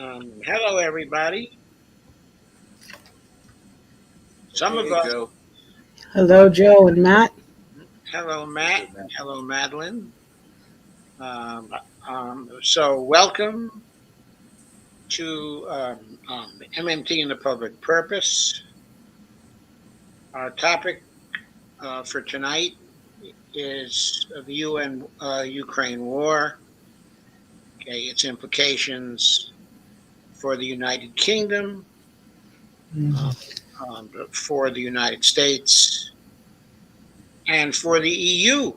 Hello, everybody. Some of Hey, us. Joe. Hello, Joe and Matt. Hello, Hey, Matt. Matt. Hello, Madeline. So, welcome to MMT and the Public Purpose. Our topic for tonight is the UN Ukraine war. Okay, its implications for the United Kingdom, for the United States, and for the EU.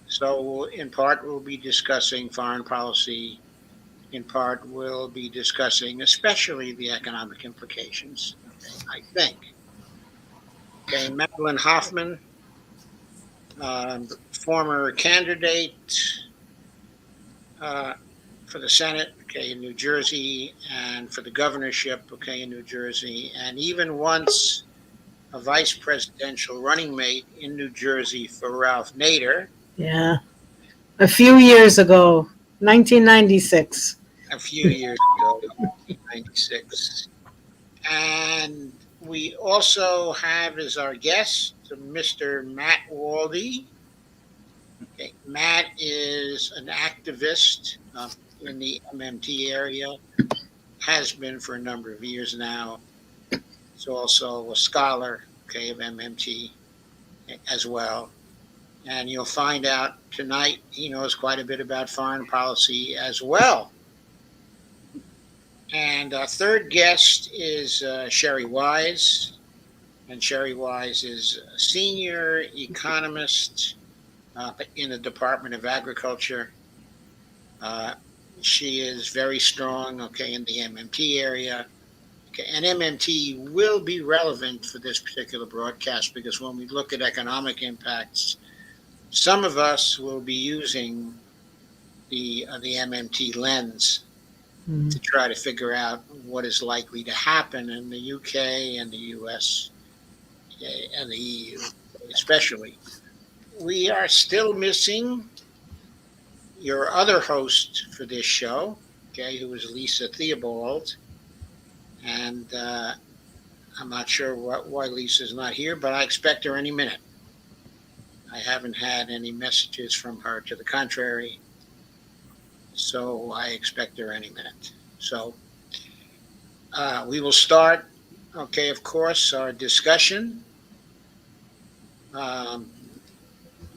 So, in part, we'll be discussing foreign policy. In part, we'll be discussing especially the economic implications, I think. Okay, Madeline Hoffman, former candidate uh, for the Senate, okay, in New Jersey, and for the governorship, okay, in New Jersey, and even once a vice presidential running mate in New Jersey for Ralph Nader. Yeah, a few years ago, 1996. A few years ago, 1996. And we also have as our guest Mr. Matt Waldy. Okay. Matt is an activist in the MMT area, has been for a number of years now. He's also a scholar, okay, of MMT as well. And you'll find out tonight he knows quite a bit about foreign policy as well. And our third guest is Sherry Wise. And Sherry Wise is a senior economist in the Department of Agriculture. She is very strong, okay, in the MMT area. Okay, and MMT will be relevant for this particular broadcast because when we look at economic impacts, some of us will be using the MMT lens to try to figure out what is likely to happen in the UK and the US and the EU, especially. We are still missing your other host for this show, okay, who is Lisa Theobald. And I'm not sure why Lisa's not here, but I expect her any minute. I haven't had any messages from her to the contrary, so I expect her any minute. So we will start, okay, of course, our discussion.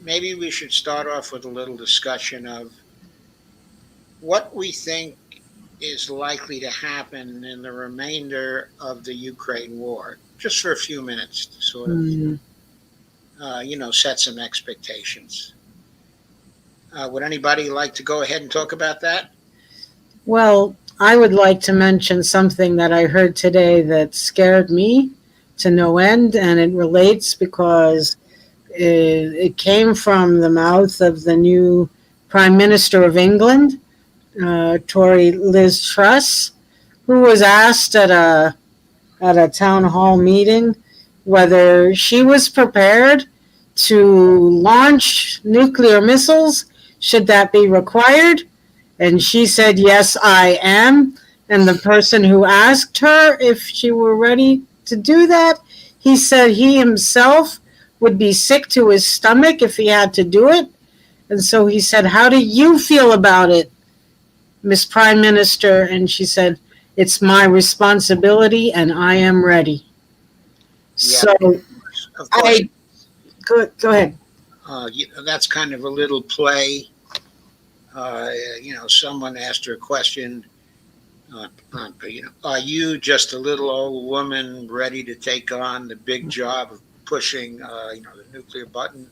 Maybe we should start off with a little discussion of what we think is likely to happen in the remainder of the Ukraine war, just for a few minutes to sort of, set some expectations. Would anybody like to go ahead and talk about that? Well, I would like to mention something that I heard today that scared me to no end, and it relates because it came from the mouth of the new Prime Minister of England, Tory Liz Truss, who was asked at a town hall meeting whether she was prepared to launch nuclear missiles should that be required. And she said, yes, I am. And the person who asked her if she were ready to do that, he said he himself would be sick to his stomach if he had to do it. And so he said, how do you feel about it, Miss Prime Minister? And she said, it's my responsibility and I am ready. Yeah, So of course, go ahead. that's kind of a little play. Someone asked her a question. Are you just a little old woman ready to take on the big job of pushing, the nuclear button?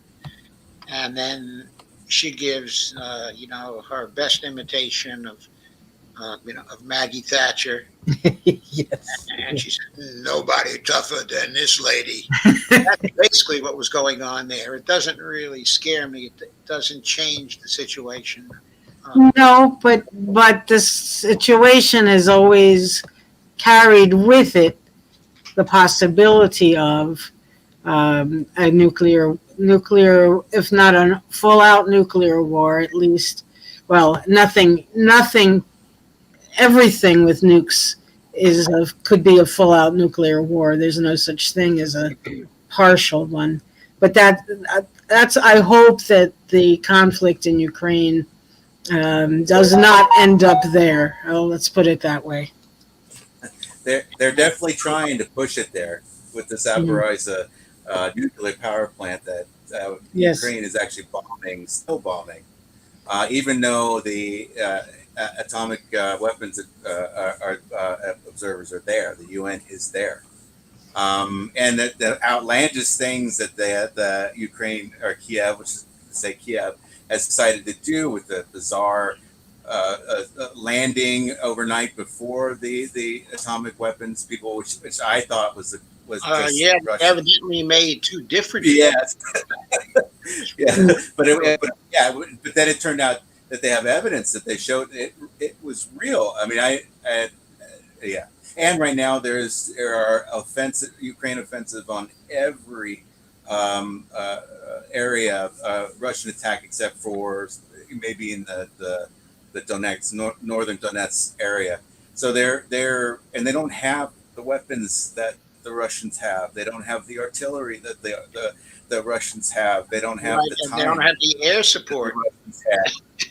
And then she gives, her best imitation of Maggie Thatcher. Yes. And she said, nobody tougher than this lady. That's basically what was going on there. It doesn't really scare me. It doesn't change the situation. No, but the situation has always carried with it the possibility of a nuclear, if not a full-out nuclear war, at least. Well, nothing everything with nukes could be a full out nuclear war. There's no such thing as a partial one. But that's I hope that the conflict in Ukraine does not end up there. Oh, let's put it that way. They're definitely trying to push it there with the Mhm. Zaporizhia nuclear power plant that Yes. Ukraine is actually still bombing, even though the atomic weapons observers are there. The UN is there. And the outlandish things that the Ukraine or Kiev, which is to say Kiev, has decided to do with the bizarre landing overnight before the atomic weapons people, which I thought was just Yeah, Russian. evidently made two different. Yes, yeah, but then it turned out that they have evidence that they showed it was real. I mean, yeah. And right now there are Ukraine offensive on every area of Russian attack except for maybe in the Donetsk, northern Donetsk area. So and they don't have the weapons that the Russians have. They don't have the artillery that the Russians have. They don't have the time. They don't have the air support.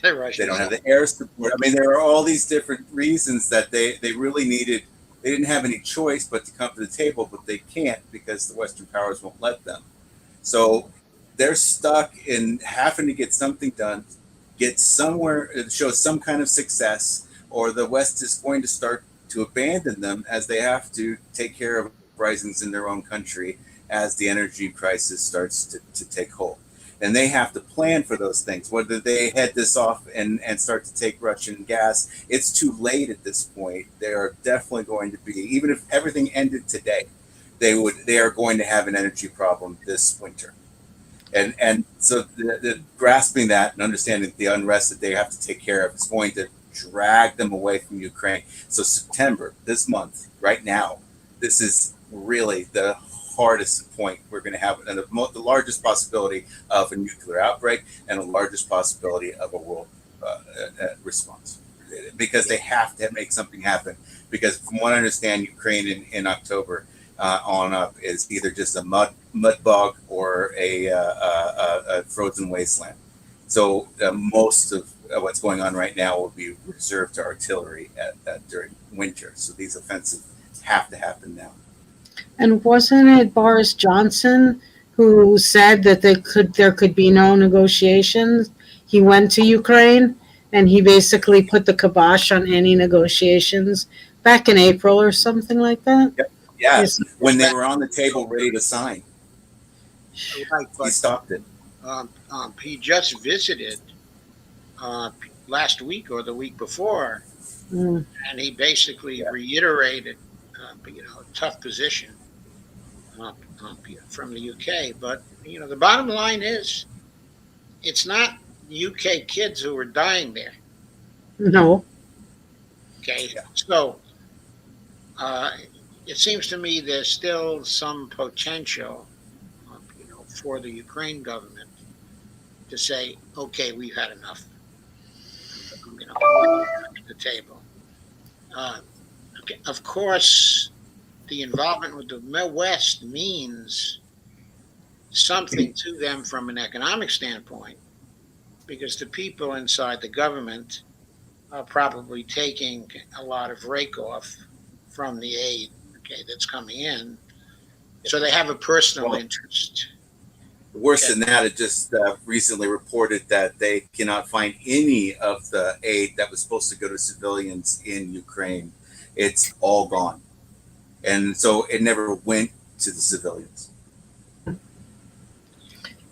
They don't have the air support. I mean, there are all these different reasons that they really needed. They didn't have any choice but to come to the table, but they can't because the Western powers won't let them. So they're stuck in having to get something done, get somewhere, show some kind of success, or the West is going to start to abandon them as they have to take care of risings in their own country as the energy crisis starts to take hold. And they have to plan for those things. Whether they head this off and start to take Russian gas, it's too late at this point. They are definitely going to be, even if everything ended today, they are going to have an energy problem this winter. And so the grasping that and understanding the unrest that they have to take care of is going to drag them away from Ukraine. So September, this month, right now, this is really the hardest point we're going to have, and the largest possibility of a nuclear outbreak and the largest possibility of a world response, because they have to make something happen. Because from what I understand, Ukraine in October on up is either just a mud bog or a frozen wasteland. So most of what's going on right now will be reserved to artillery during winter. So these offensives have to happen now. And wasn't it Boris Johnson who said that there could be no negotiations? He went to Ukraine and he basically put the kibosh on any negotiations back in April or something like that. Yep. Yeah, yes. When they were on the table ready to sign, right, he stopped it. He just visited last week or the week before, and he basically reiterated, tough position from the UK. But the bottom line is, it's not UK kids who are dying there. No. Okay, so it seems to me there's still some potential, for the Ukraine government to say, okay, we've had enough. At the table. Okay, of course, the involvement with the West means something to them from an economic standpoint, because the people inside the government are probably taking a lot of rake off from the aid, that's coming in. So they have a personal interest. Worse than that, it just recently reported that they cannot find any of the aid that was supposed to go to civilians in Ukraine. It's all gone. And so it never went to the civilians.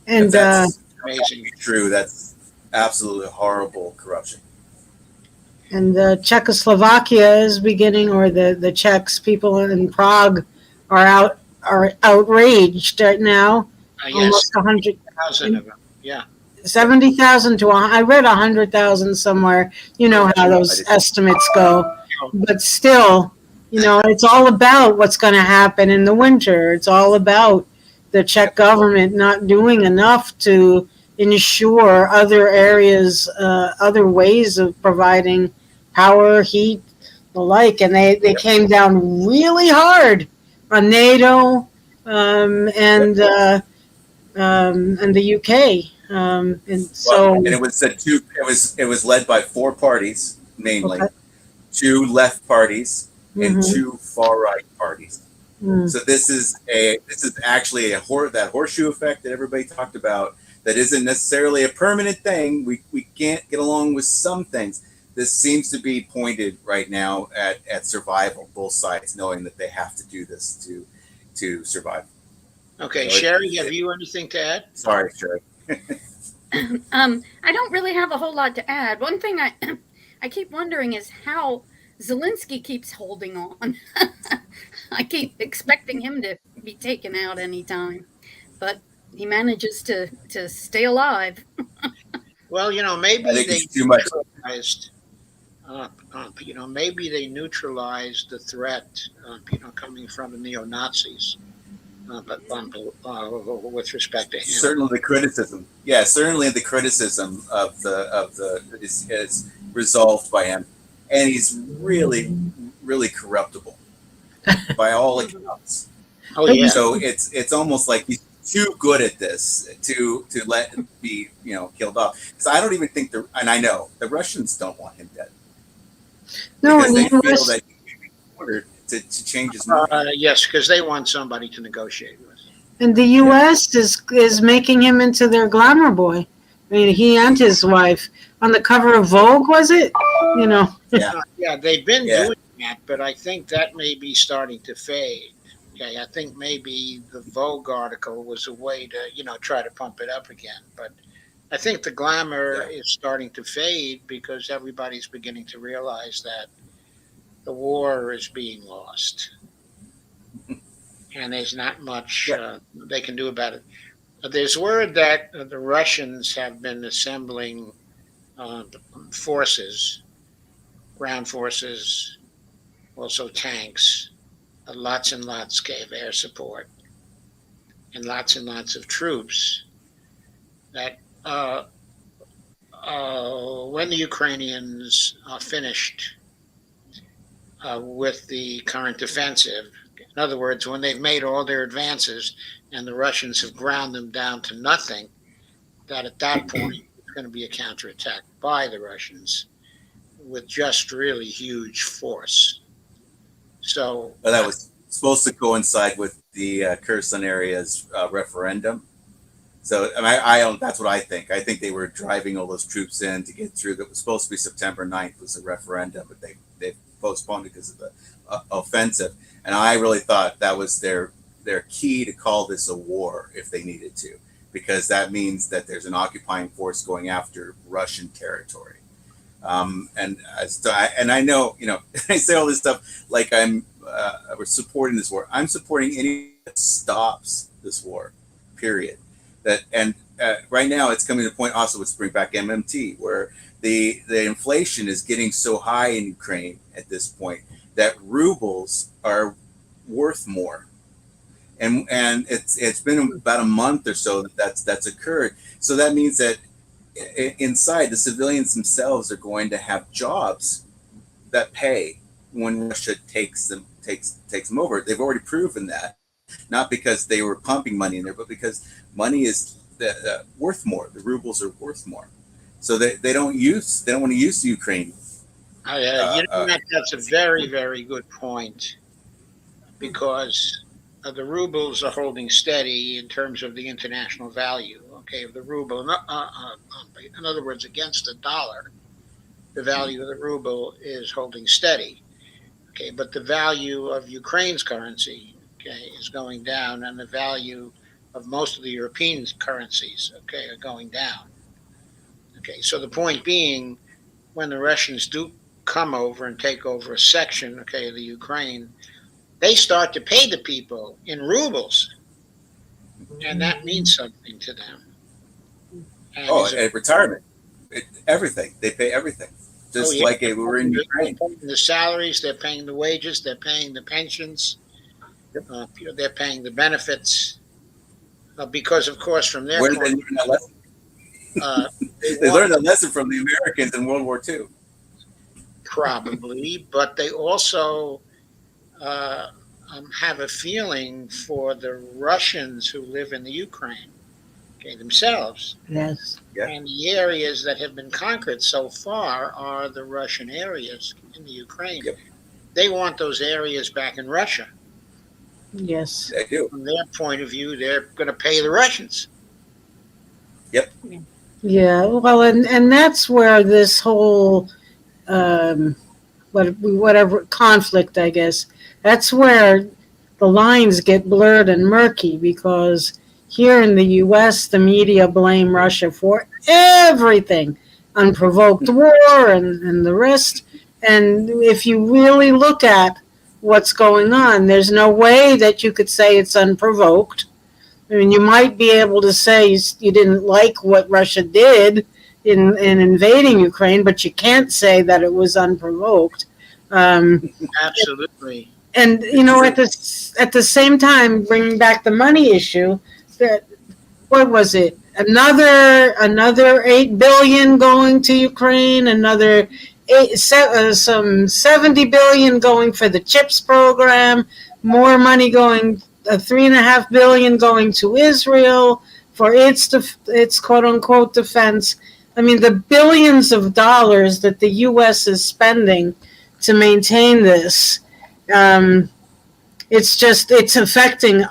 And that's amazing. True. That's absolutely horrible corruption. And Czechoslovakia is beginning, or the Czechs, people in Prague are outraged right now. Yes, almost 100,000 of them. Yeah, 70,000 to I read 100,000 somewhere. You know how those estimates go, but still, it's all about what's going to happen in the winter. It's all about the Czech government not doing enough to ensure other areas, other ways of providing power, heat, the like, and they came down really hard on NATO and the UK. And Well, so, and it was said two. It was led by four parties mainly, okay. two left parties and Mm-hmm. two far right parties. Mm. So this is actually that horseshoe effect that everybody talked about. That isn't necessarily a permanent thing. We can't get along with some things. This seems to be pointed right now at survival. Both sides knowing that they have to do this to survive. Okay, So Sherry, have you anything to add? sorry, Sherry. I don't really have a whole lot to add. One thing I keep wondering is how Zelensky keeps holding on. I keep expecting him to be taken out anytime, but he manages to stay alive. Well, I maybe think they it's too much. neutralized. Maybe they neutralized the threat. Coming from the neo Nazis. But with respect to him, Certainly the criticism. Yeah, certainly the criticism of the is resolved by him, and he's really, really corruptible by all accounts. oh yeah, So it's almost like he's too good at this to let him be killed off. Because I don't even think and I know the Russians don't want him dead No, because in they the feel US, that he can be ordered to change his mind. yes, because they want somebody to negotiate with. and the US is making him into their glamour boy. I mean, he and his wife on the cover of Vogue, was it? You know. Yeah, Yeah, they've been Yeah. doing that, but I think that may be starting to fade. Okay, I think maybe the Vogue article was a way to, try to pump it up again. But I think the glamour Yeah. is starting to fade because everybody's beginning to realize that the war is being lost, and there's not much Yeah. they can do about it. There's word that the Russians have been assembling uh, forces, ground forces, also tanks, lots and lots of air support, and lots of troops. That when the Ukrainians are finished with the current offensive, in other words, when they've made all their advances and the Russians have ground them down to nothing, that at that point it's going to be a counterattack by the Russians with just really huge force. So But that was supposed to coincide with the Kherson area's referendum. So I don't. That's what I think. I think they were driving all those troops in to get through. That was supposed to be September 9th was the referendum, but they postponed it because of the offensive. And I really thought that was their key to call this a war if they needed to, because that means that there's an occupying force going after Russian territory. And I know I say all this stuff like we're supporting this war. I'm supporting any that stops this war. Period. Right now it's coming to the point also, let's bring back MMT, where the inflation is getting so high in Ukraine at this point that rubles are worth more, and it's been about a month or so that's occurred. So that means that inside the civilians themselves are going to have jobs that pay when Russia takes them over. They've already proven that. Not because they were pumping money in there, but because money is worth more. The rubles are worth more, so they don't want to use Ukraine. that's a very, very good point because the rubles are holding steady in terms of the international value. Okay, of the ruble. In other words, against the dollar, the value of the ruble is holding steady. Okay, but the value of Ukraine's currency, okay, is going down, and the value of most of the European currencies, okay, are going down. Okay, so the point being, when the Russians do come over and take over a section, okay, of the Ukraine, they start to pay the people in rubles, and that means something to them. And At retirement, everything they pay everything, just like we were in Ukraine. They're paying the salaries, they're paying the wages, they're paying the pensions, they're paying the benefits, because of course from their Where did they learn that lesson? They learned that lesson from the Americans in World War II. probably, but they also uh, have a feeling for the Russians who live in the Ukraine, okay, themselves. Yes. Yeah. And the areas that have been conquered so far are the Russian areas in the Ukraine. Yep. They want those areas back in Russia. Yes. They do. From their point of view, they're going to pay the Russians. Yep. Yeah. Well, and that's where this whole um, whatever conflict, I guess, that's where the lines get blurred and murky because here in the U.S., the media blame Russia for everything, unprovoked war and the rest. And if you really look at what's going on, there's no way that you could say it's unprovoked. I mean, you might be able to say you didn't like what Russia did in invading Ukraine, but you can't say that it was unprovoked. Um, Absolutely. and you know, at the same time, bringing back the money issue, that what was it? Another 8 billion going to Ukraine, another some 70 billion going for the chips program, more money going, 3.5 billion going to Israel for its quote unquote defense. I mean, the billions of dollars that the U.S. is spending to maintain this. Um, it's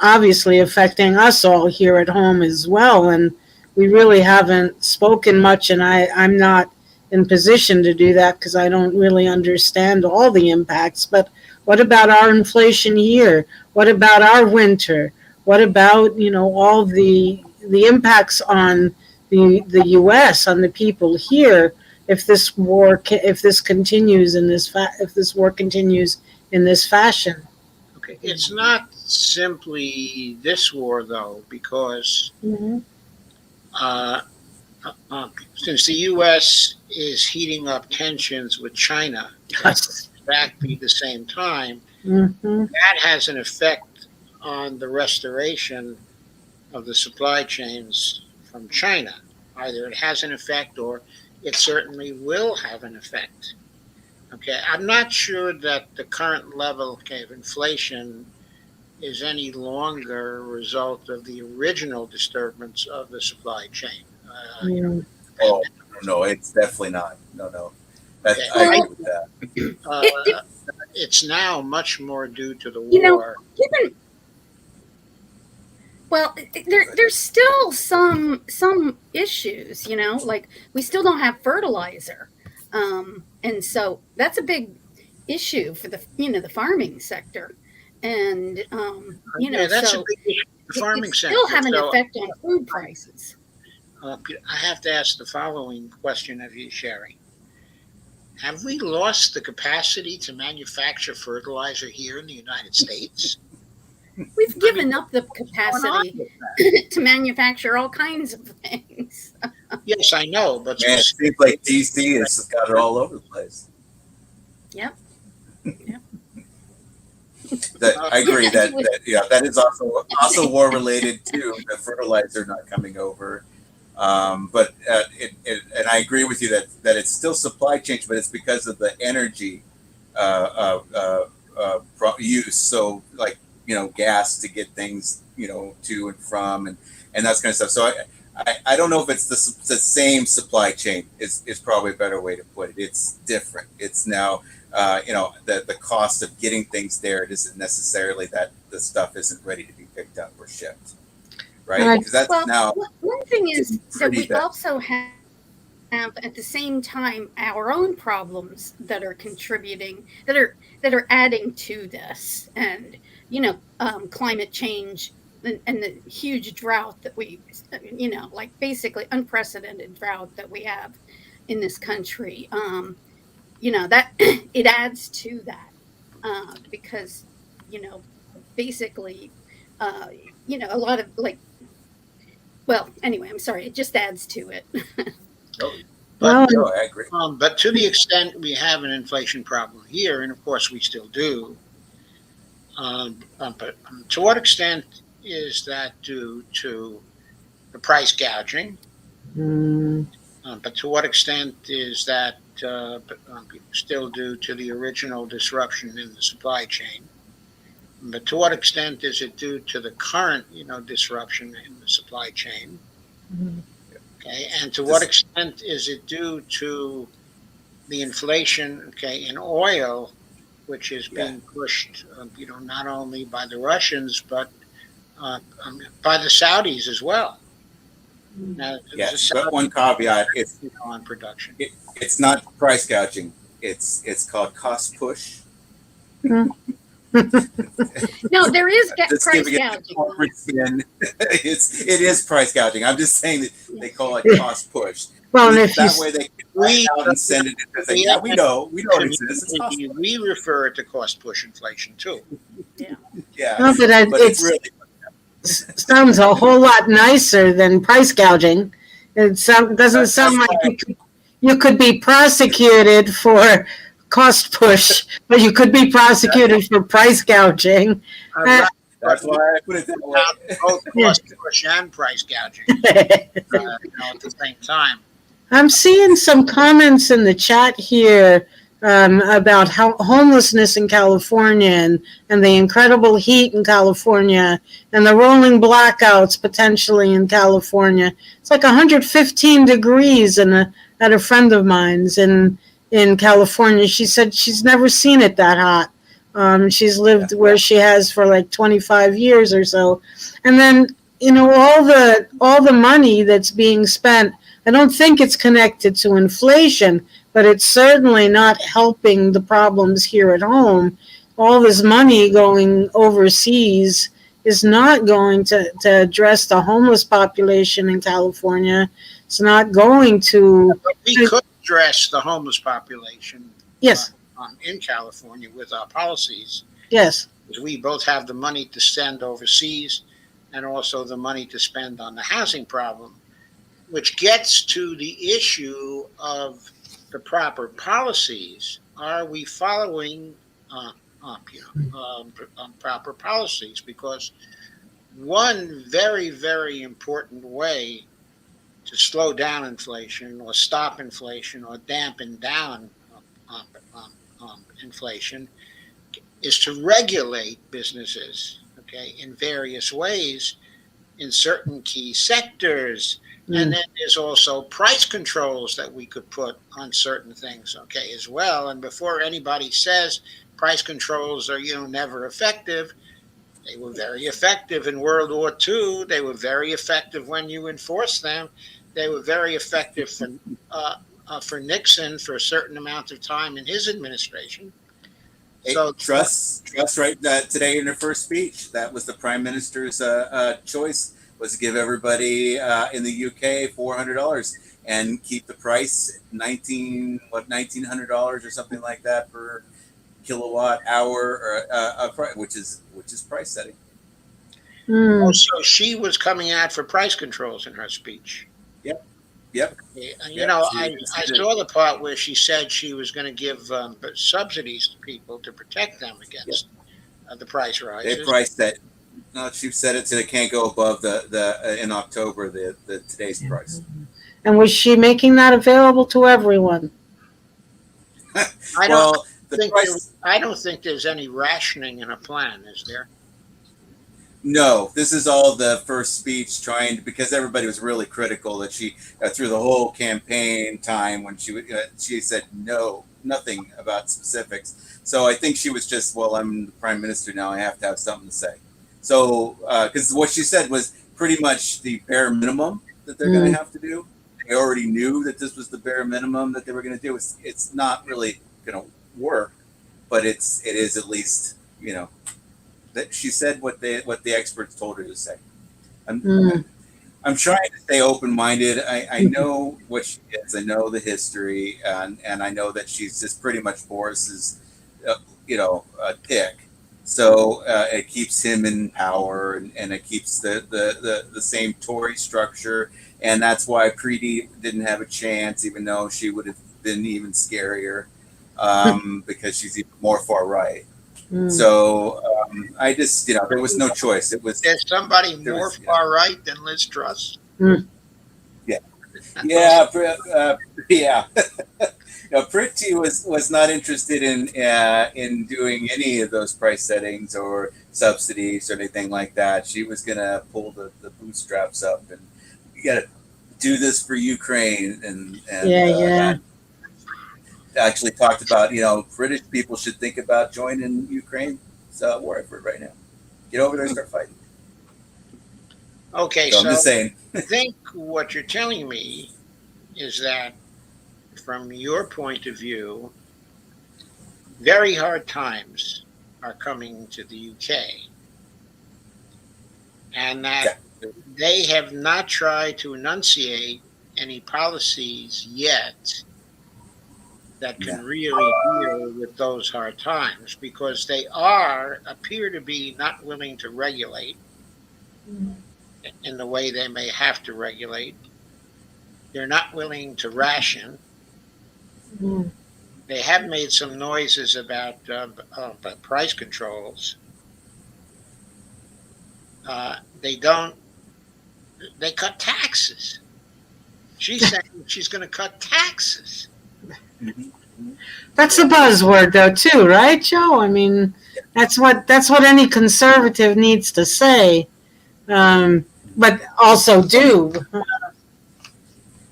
obviously affecting us all here at home as well. And we really haven't spoken much, and I'm not in position to do that because I don't really understand all the impacts. But what about our inflation here? What about our winter? What about, all the impacts on the U.S., on the people here, if this continues if this war continues in this fashion? Okay. It's not simply this war, though, because Mm-hmm. uh, since the U.S. is heating up tensions with China at exactly the same time, Mm-hmm. that has an effect on the restoration of the supply chains from China. Either it has an effect or it certainly will have an effect. Okay, I'm not sure that the current level, okay, of inflation is any longer a result of the original disturbance of the supply chain. Oh, no, it's definitely not. No. Okay. I agree with that. It's now much more due to the You know, war. well, there's still some issues, like we still don't have fertilizer, and so that's a big issue for the farming sector, and That's so a big issue in the farming it's sector. still having an So effect on food prices. I have to ask the following question of you, Sherry. Have we lost the capacity to manufacture fertilizer here in the United States? We've given up the capacity to manufacture all kinds of things. Yes, I know, but Man, it seems like DC has got it all over the place. Yep. I agree that is also war related too. The fertilizer not coming over, but and I agree with you that it's still supply chain, but it's because of the energy use. So like gas to get things to and from and that kind of stuff. So I don't know if it's the same supply chain is probably a better way to put it. It's different. It's now the cost of getting things there. It isn't necessarily that the stuff isn't ready to be picked up or shipped, right? Because that's now one thing is that we also have at the same time our own problems that are contributing, that are adding to this, and climate change and the huge drought that we, like basically unprecedented drought that we have in this country. That it adds to that, because basically, a lot of well, anyway, I'm sorry, it just adds to it. But, I agree. But to the extent we have an inflation problem here, and of course we still do, but to what extent is that due to the price gouging? Mm. But to what extent is that still due to the original disruption in the supply chain. But to what extent is it due to the current, disruption in the supply chain? Okay, and to what extent is it due to the inflation, okay, in oil, which is being pushed, not only by the Russians but by the Saudis as well. Now, yes, but one caveat: it's on production. It's not price gouging. It's called cost push. No, there is price gouging. It is price gouging. I'm just saying that they call it cost push. Well, and if that way they can write out and send it and say, yeah, we know it exists. We refer it to cost push inflation too. Yeah. No, but it's really sounds a whole lot nicer than price gouging. It doesn't sound like you could be prosecuted for cost push, but you could be prosecuted for price gouging. That's why I put it that way. Both cost push and price gouging at the same time. I'm seeing some comments in the chat here about how homelessness in California and the incredible heat in California and the rolling blackouts potentially in California. It's like 115 degrees at a friend of mine's in California. She said she's never seen it that hot. She's lived where she has for like 25 years or so. And then, all the money that's being spent, I don't think it's connected to inflation, but it's certainly not helping the problems here at home. All this money going overseas is not going to address the homeless population in California. It's not going to... We could address the homeless population yes. In California with our policies. Yes. Because we both have the money to send overseas and also the money to spend on the housing problem, which gets to the issue of the proper policies. Are we following proper policies? Because one very, very important way to slow down inflation or stop inflation or dampen down inflation is to regulate businesses, okay, in various ways in certain key sectors. And then there's also price controls that we could put on certain things, okay, as well. And before anybody says price controls are, never effective, they were very effective in World War II. They were very effective when you enforced them. They were very effective for Nixon for a certain amount of time in his administration. So Truss right today in her first speech, that was the Prime Minister's choice, was to give everybody in the UK $400 and keep the price $1,900 or something like that per kilowatt hour, or which is price setting. So she was coming out for price controls in her speech. Yep. I saw the part where she said she was going to give subsidies to people to protect them against the price rises. They priced that. No, she said it so they can't go above the in October the today's price. And was she making that available to everyone? I don't think there's any rationing in a plan, is there? No, this is all the first speech because everybody was really critical that she through the whole campaign time when she said nothing about specifics. So I think she was just, well, I'm the Prime Minister now, I have to have something to say. So because what she said was pretty much the bare minimum that they're going to have to do. They already knew that this was the bare minimum that they were going to do. It's not really going to work, but it is at least, that she said what the experts told her to say. I'm trying to stay open-minded. I know what she is. I know the history, and I know that she's just pretty much Boris's, pick. So it keeps him in power, and it keeps the same Tory structure, and that's why Preeti didn't have a chance, even though she would have been even scarier, because she's even more far right. So I just, there was no choice. There's somebody more far right than Liz Truss. Yeah. Priti was not interested in doing any of those price settings or subsidies or anything like that. She was going to pull the bootstraps up, and you got to do this for Ukraine, and Yeah. actually talked about, British people should think about joining Ukraine. So war effort right now. Get over there and start fighting. Okay, So I'm just saying. I think what you're telling me is that from your point of view, very hard times are coming to the UK, and that they have not tried to enunciate any policies yet that can really deal with those hard times, because they appear to be not willing to regulate in the way they may have to regulate. They're not willing to ration. Mm. They have made some noises about price controls. They don't. They cut taxes. She's saying she's going to cut taxes. That's a buzzword, though, too, right, Joe? I mean, that's what any conservative needs to say, but also do.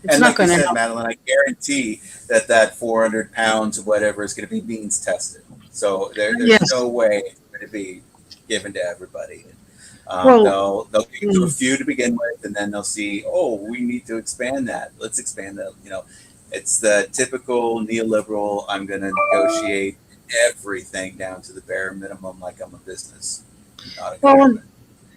It's And not like you going to said, help. Madeline, I guarantee that 400 pounds or whatever is going to be means tested. So there's Yes. no way it's going to be given to everybody. Well, They'll give to a few to begin with, and then they'll see, oh, we need to expand that. Let's expand that. It's the typical neoliberal, I'm going to negotiate everything down to the bare minimum like I'm a business, not a government.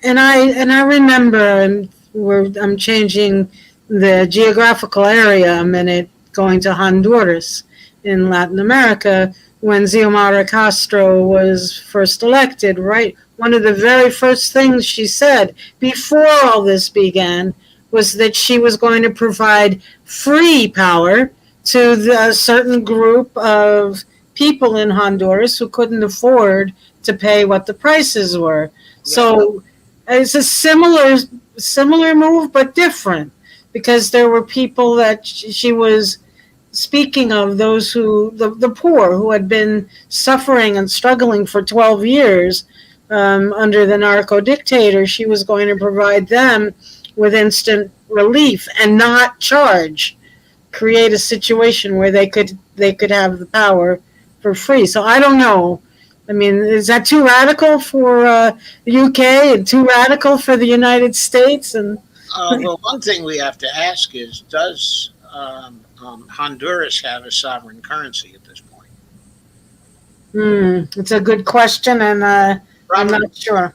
and I remember, I'm changing the geographical area a minute, going to Honduras in Latin America when Xiomara Castro was first elected, right? One of the very first things she said before all this began was that she was going to provide free power to a certain group of people in Honduras who couldn't afford to pay what the prices were. So it's a similar move, but different, because there were people that she was speaking of, those the poor who had been suffering and struggling for 12 years under the narco dictator. She was going to provide them with instant relief and not create a situation where they could have the power for free. So I don't know. I mean, is that too radical for the UK and too radical for the United States? And well, one thing we have to ask is, does Honduras have a sovereign currency at this point? It's a good question, and I'm not sure.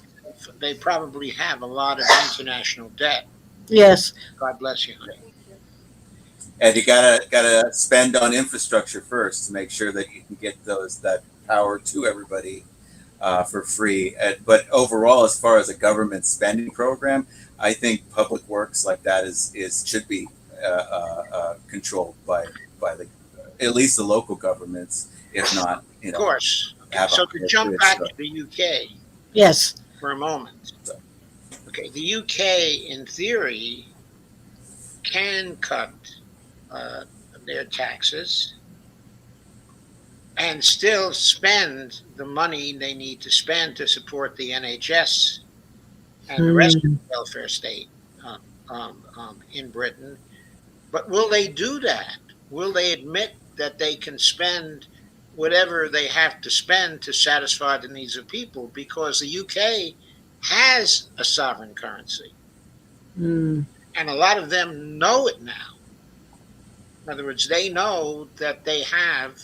They probably have a lot of international debt. Yes. God bless you, honey. And you gotta spend on infrastructure first to make sure that you can get that power to everybody for free. But overall, as far as a government spending program, I think public works like that should be controlled by at least the local governments, if not, Of course. Okay, so to jump back to the UK, yes, for a moment. Okay, the UK, in theory, can cut their taxes and still spend the money they need to spend to support the NHS and the rest of the welfare state in Britain. But will they do that? Will they admit that they can spend whatever they have to spend to satisfy the needs of people? Because the UK has a sovereign currency. And a lot of them know it now. In other words, they know that they have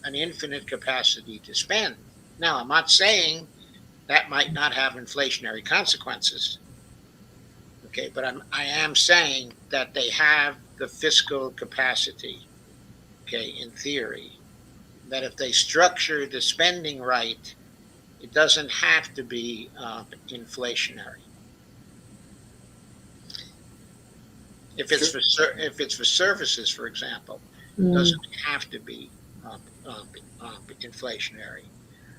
an infinite capacity to spend. Now, I'm not saying that might not have inflationary consequences. Okay, but I am saying that they have the fiscal capacity, okay, in theory, that if they structure the spending right, it doesn't have to be inflationary. If it's for services, for example, it doesn't have to be inflationary.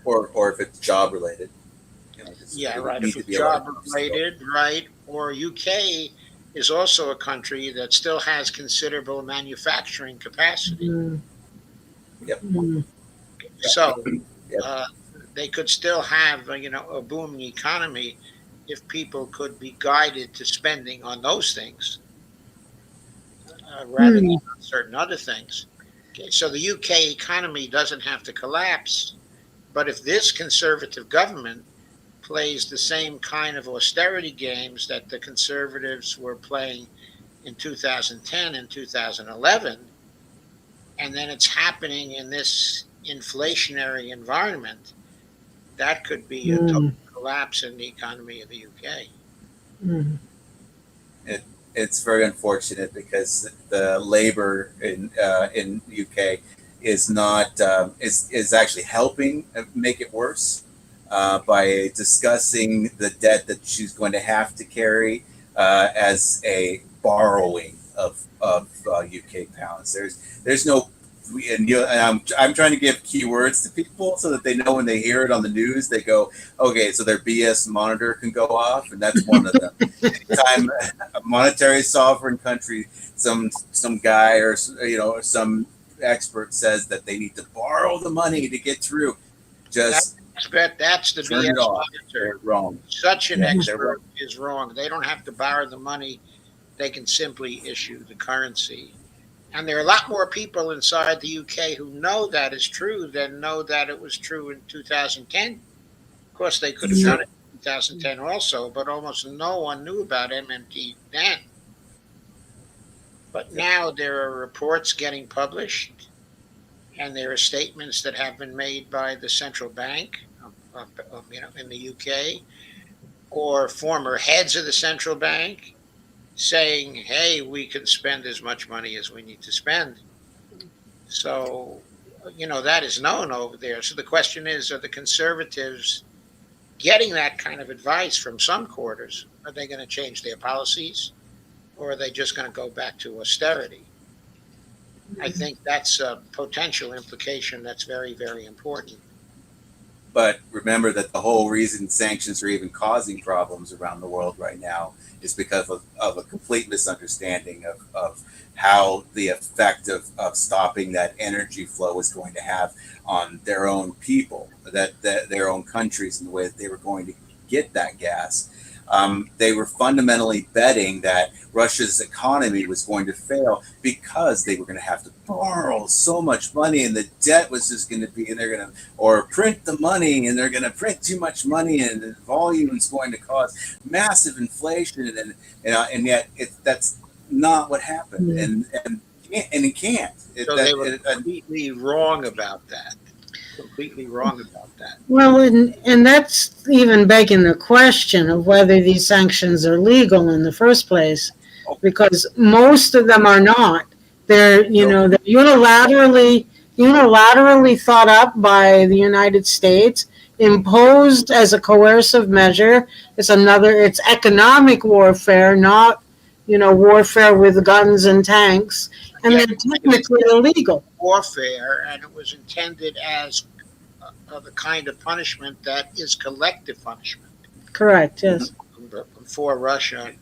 Or if it's job related. Right. If it's job related, right? Or UK is also a country that still has considerable manufacturing capacity. Yep. So Yep. they could still have, a booming economy if people could be guided to spending on those things rather than on certain other things. Okay, so the UK economy doesn't have to collapse, but if this conservative government plays the same kind of austerity games that the conservatives were playing in 2010 and 2011, and then it's happening in this inflationary environment, that could be a total collapse in the economy of the UK. It's very unfortunate because the labor in UK is not is actually helping make it worse by discussing the debt that she's going to have to carry as a borrowing of UK pounds. There's no and I'm trying to give keywords to people so that they know when they hear it on the news, they go, okay, so their BS monitor can go off, and that's one of them. Anytime a monetary sovereign country, some guy or some expert says that they need to borrow the money to get through, just that's the turn BS it off. monitor. They're wrong. Such an expert is wrong. They don't have to borrow the money; they can simply issue the currency. And there are a lot more people inside the UK who know that is true than know that it was true in 2010. Of course, they could have done it in 2010 also, but almost no one knew about MMT then. But now there are reports getting published, and there are statements that have been made by the central bank, in the UK, or former heads of the central bank, saying, hey, we can spend as much money as we need to spend. So, that is known over there. So the question is, are the conservatives getting that kind of advice from some quarters? Are they going to change their policies, or are they just going to go back to austerity? I think that's a potential implication that's very, very important. But remember that the whole reason sanctions are even causing problems around the world right now is because of a complete misunderstanding of how the effect of stopping that energy flow is going to have on their own people, that their own countries, and the way that they were going to get that gas. They were fundamentally betting that Russia's economy was going to fail because they were going to have to borrow so much money, and the debt was just going to be, and they're going to, or print the money, and they're going to print too much money, and the volume is going to cause massive inflation, and yet that's not what happened, and it can't. So they were completely wrong about that. Completely wrong about that. Well, and that's even begging the question of whether these sanctions are legal in the first place, because most of them are not. They're they're unilaterally thought up by the United States, imposed as a coercive measure. It's economic warfare, not warfare with guns and tanks, and they're technically illegal. Warfare, and it was intended as the kind of punishment that is collective punishment. Correct, yes. For Russia,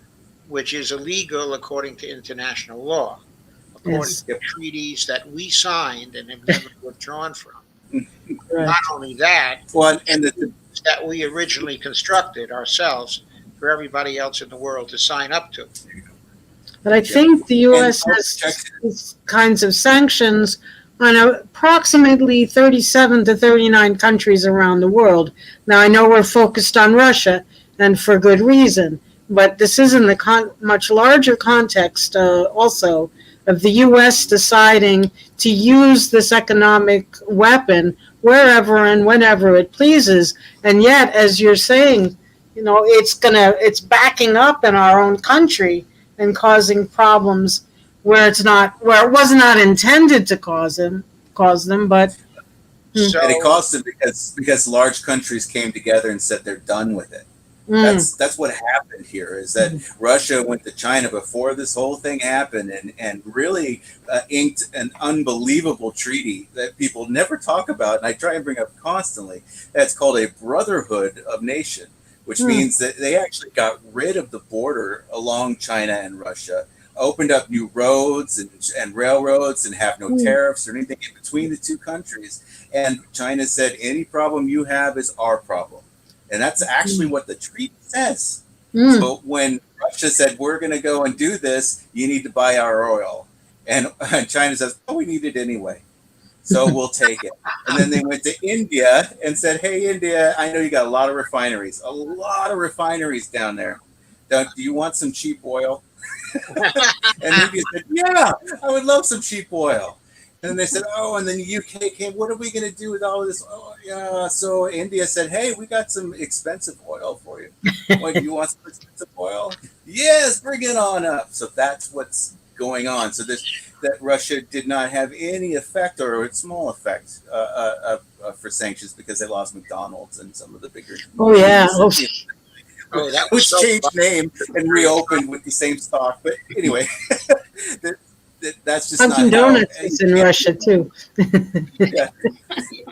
which is illegal according to international law, according to treaties that we signed and have never withdrawn from. Correct. Not only that, and that we originally constructed ourselves for everybody else in the world to sign up to. But I think the U.S. has these kinds of sanctions on approximately 37 to 39 countries around the world. Now, I know we're focused on Russia, and for good reason, but this is in the much larger context also of the U.S. deciding to use this economic weapon wherever and whenever it pleases. And yet, as you're saying, it's backing up in our own country and causing problems where it was not intended to cause them, but and it caused them because large countries came together and said they're done with it. That's what happened here, is that Russia went to China before this whole thing happened and really inked an unbelievable treaty that people never talk about, and I try and bring up constantly. That's called a Brotherhood of Nations, which means that they actually got rid of the border along China and Russia, opened up new roads and railroads, and have no tariffs or anything in between the two countries. And China said, any problem you have is our problem. And that's actually what the treaty says. So when Russia said, we're going to go and do this, you need to buy our oil. And China says, oh, we need it anyway, so we'll take it. And then they went to India and said, hey, India, I know you got a lot of refineries down there. Do you want some cheap oil? And India said, yeah, I would love some cheap oil. And then they said, oh, and then the UK came, what are we going to do with all of this? Oh, yeah. So India said, hey, we got some expensive oil for you. What, do you want some expensive oil? Yes, bring it on up. So that's what's going on. So that Russia did not have any effect or a small effect for sanctions because they lost McDonald's and some of the bigger. Oh yeah. That which so changed fun. name and reopened with the same stock. But anyway, that's just Dunkin' not Donuts is in Russia too. Yeah.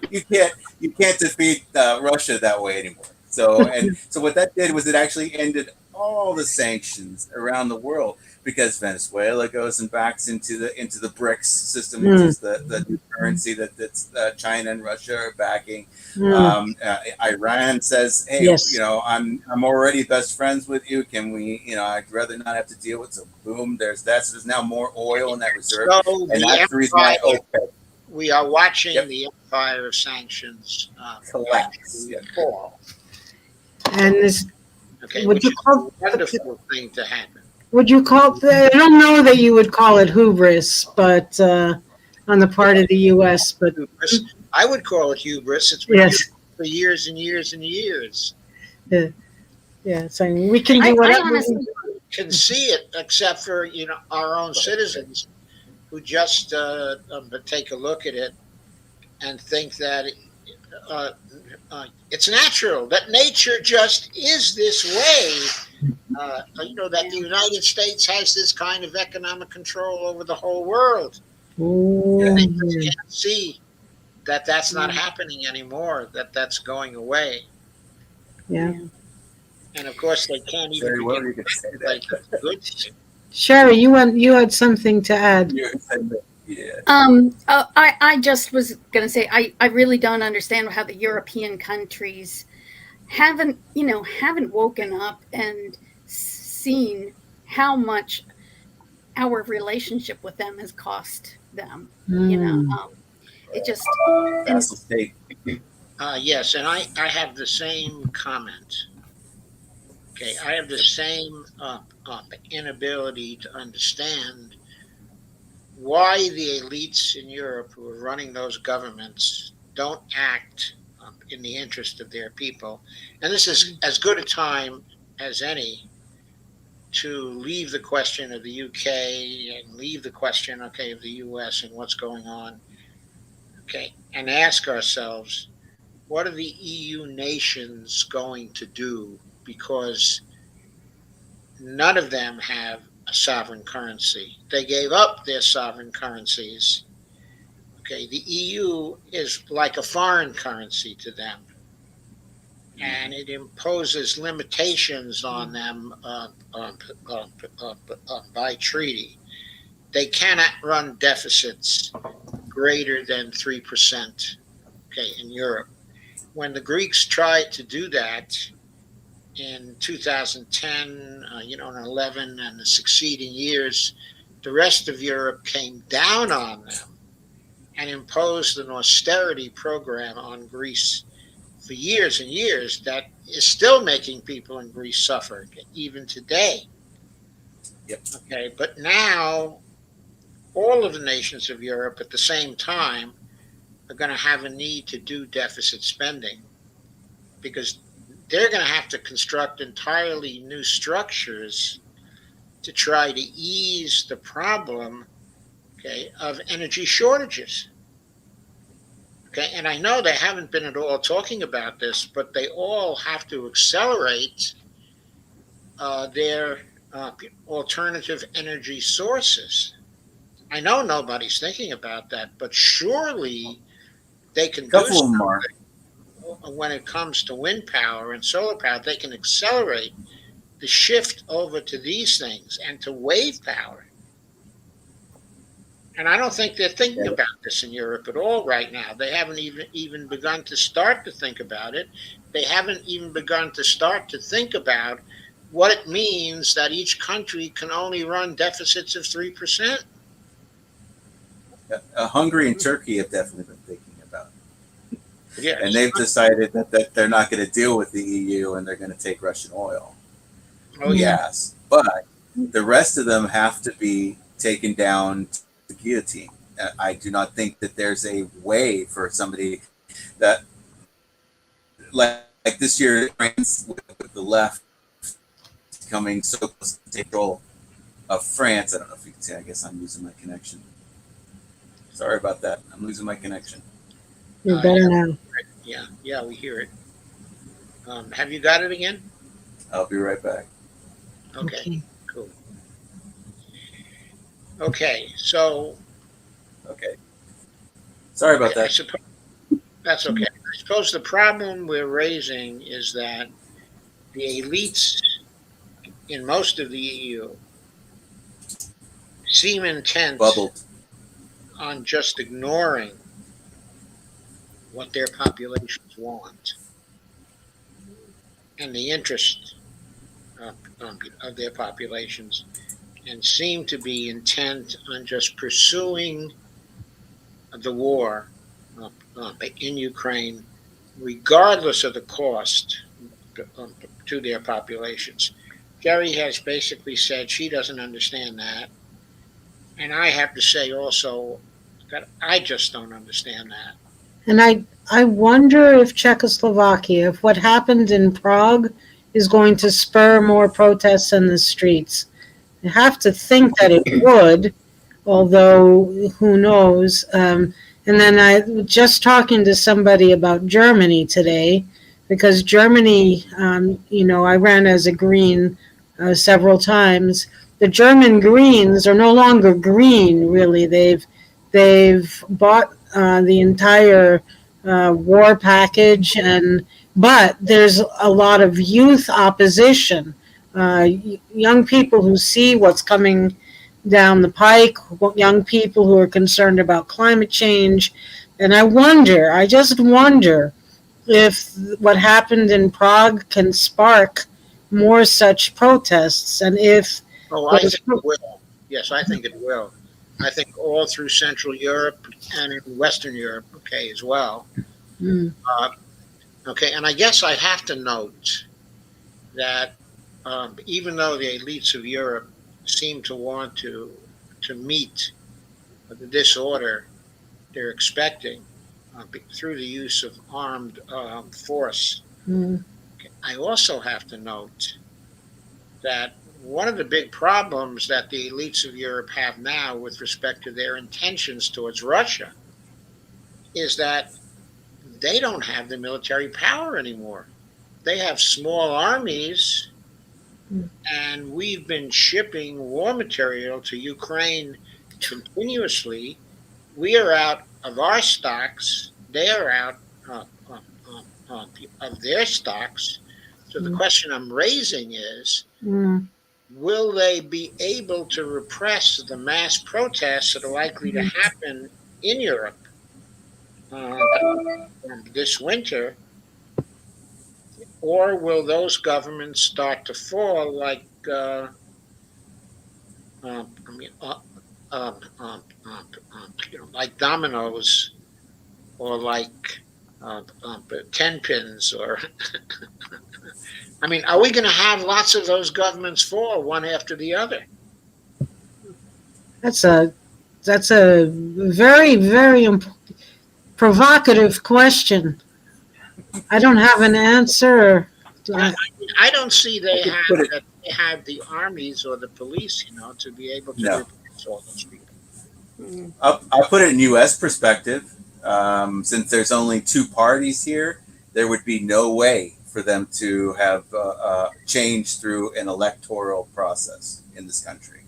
You can't defeat Russia that way anymore. So what that did was it actually ended all the sanctions around the world, because Venezuela goes and backs into the BRICS system, which is the new currency that China and Russia are backing. Iran says, hey, Yes. I'm already best friends with you. Can we, I'd rather not have to deal with. So boom, there's that. So there's now more oil in that reserve, So and that's the reason why OPEC we are watching the empire of sanctions collapse. fall. And this, Okay, would which you is call a wonderful thing to happen. would you call? I don't know that you would call it hubris, but on the part of the U.S. But Hubris. I would call it hubris. It's been yes, for years and years and years. yes. I mean, we can do I whatever. honestly, Can see it, except for our own citizens who just take a look at it and think that it's natural, that nature just is this way. That the United States has this kind of economic control over the whole world. They just can't see that that's not happening anymore, that that's going away. Yeah. And of course, they can't even Very well, begin you could say to like that. it's good thing. Sherry, you had something to add. Yeah. I just was going to say, I really don't understand how the European countries haven't woken up and seen how much our relationship with them has cost them. It just, Vassal state. Yes, and I have the same comment. Okay, I have the same inability to understand why the elites in Europe who are running those governments don't act in the interest of their people. And this is as good a time as any to leave the question of the UK and leave the question, of the US and what's going on, and ask ourselves, what are the EU nations going to do? Because none of them have a sovereign currency. They gave up their sovereign currencies. The EU is like a foreign currency to them, and it imposes limitations on them by treaty. They cannot run deficits greater than 3%. In Europe, when the Greeks tried to do that in 2010, and 11, and the succeeding years, the rest of Europe came down on them and imposed an austerity program on Greece for years and years that is still making people in Greece suffer, even today. Yep. But now all of the nations of Europe at the same time are going to have a need to do deficit spending, because they're going to have to construct entirely new structures to try to ease the problem, of energy shortages. And I know they haven't been at all talking about this, but they all have to accelerate their alternative energy sources. I know nobody's thinking about that, but surely they can do A couple of them something. are. when it comes to wind power and solar power, they can accelerate the shift over to these things and to wave power. And I don't think they're thinking about this in Europe at all right now. They haven't even begun to start to think about it. They haven't even begun to start to think about what it means that each country can only run deficits of 3%. Hungary and Turkey have definitely been thinking about it. Yes. And they've decided that they're not going to deal with the EU and they're going to take Russian oil. Oh, yeah. Yes. But the rest of them have to be taken down to the guillotine. I do not think that there's a way for somebody that, like this year, France with the left coming so close to take control of France. I don't know if you can see, I guess I'm losing my connection. Sorry about that. I'm losing my connection. You're better now. Yeah, we hear it. Have you got it again? I'll be right back. Okay. Cool. Okay, so. Okay. Sorry about that. That's okay. I suppose the problem we're raising is that the elites in most of the EU seem intent on just ignoring what their populations want and the interest of their populations, and seem to be intent on just pursuing the war in Ukraine, regardless of the cost to their populations. Jerry has basically said she doesn't understand that. And I have to say also that I just don't understand that. And I wonder if Czechoslovakia, if what happened in Prague is going to spur more protests in the streets. I have to think that it would, although who knows. And then I was just talking to somebody about Germany today, because Germany, I ran as a Green several times. The German Greens are no longer green, really. They've bought the entire war package, but there's a lot of youth opposition, young people who see what's coming down the pike, young people who are concerned about climate change. And I just wonder if what happened in Prague can spark more such protests, and if... I think it will. Yes, I think it will. I think all through Central Europe and in Western Europe, as well. And I guess I have to note that even though the elites of Europe seem to want to meet the disorder they're expecting through the use of armed force, I also have to note that one of the big problems that the elites of Europe have now with respect to their intentions towards Russia is that they don't have the military power anymore. They have small armies, and we've been shipping war material to Ukraine continuously. We are out of our stocks. They are out of their stocks. So the question I'm raising is, will they be able to repress the mass protests that are likely to happen in Europe this winter? Or will those governments start to fall like like dominoes, or like 10 pins, or are we going to have lots of those governments fall one after the other? That's a very, very provocative question. I don't have an answer. I don't see they have the armies or the police, to be able to replace all those people. I'll put it in U.S. perspective. Since there's only two parties here, there would be no way for them to have change through an electoral process in this country.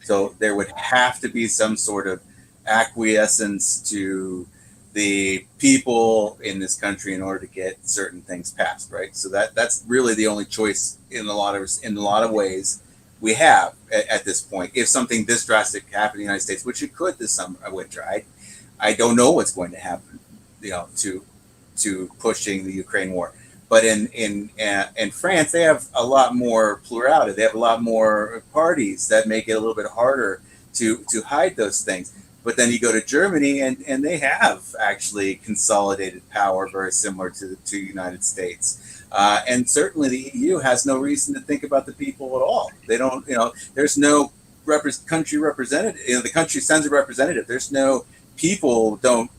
So there would have to be some sort of acquiescence to the people in this country in order to get certain things passed, right? So that's really the only choice in a lot of ways we have at this point. If something this drastic happened in the United States, which it could this summer, winter, I don't know what's going to happen, to pushing the Ukraine war. But in France, they have a lot more plurality. They have a lot more parties that make it a little bit harder to hide those things. But then you go to Germany, and they have actually consolidated power very similar to the United States. And certainly the EU has no reason to think about the people at all. They don't, there's no country representative. The country sends a representative. There's no people don't,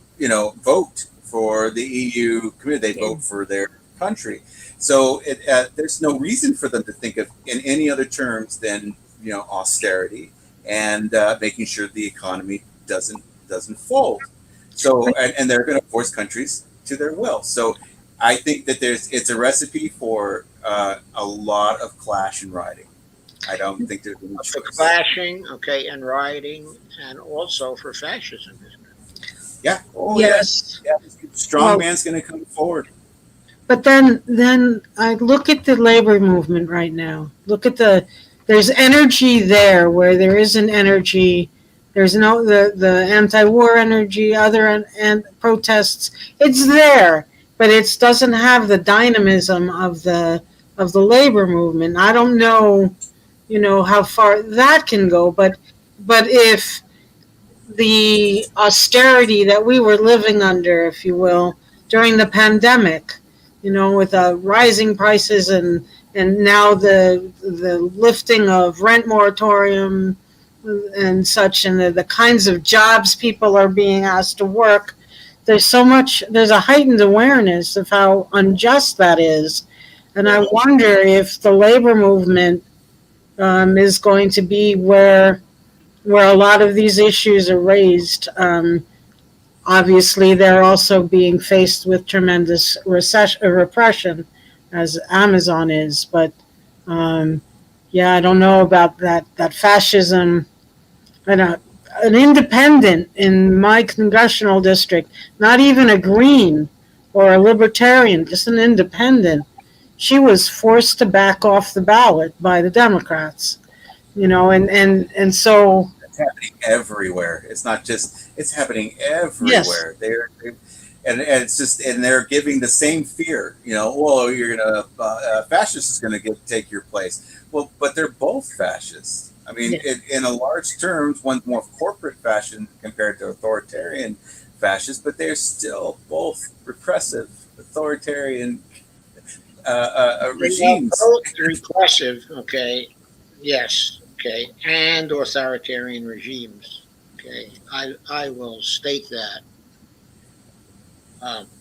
vote for the EU community. They vote for their country. So there's no reason for them to think of in any other terms than, austerity and making sure the economy doesn't fold. So and they're going to force countries to their will. So I think that it's a recipe for a lot of clash and rioting. I don't think there's any For choice. clashing, and rioting, and also for fascism, isn't it? Yeah. Oh, Yes. yeah. Strong man's going to come forward. But then I look at the labor movement right now. Look at there's energy there where there isn't energy. There's the anti-war energy, and protests. It's there, but it doesn't have the dynamism of the labor movement. I don't know, how far that can go, but if the austerity that we were living under, if you will, during the pandemic, with rising prices and now the lifting of rent moratorium and such, and the kinds of jobs people are being asked to work, there's a heightened awareness of how unjust that is. And I wonder if the labor movement is going to be where a lot of these issues are raised. Obviously, they're also being faced with tremendous repression, as Amazon is. But I don't know about that fascism. An independent in my congressional district, not even a Green or a Libertarian, just an independent, she was forced to back off the ballot by the Democrats. And so It's happening everywhere. It's not just, it's happening everywhere. Yes. And it's just, and they're giving the same fear, well, you're going to, fascist is going to take your place. Well, but they're both fascists. I mean, in a large terms, one's more corporate fashion compared to authoritarian fascists, but they're still both repressive, authoritarian regimes. Both repressive, yes, and authoritarian regimes, I will state that.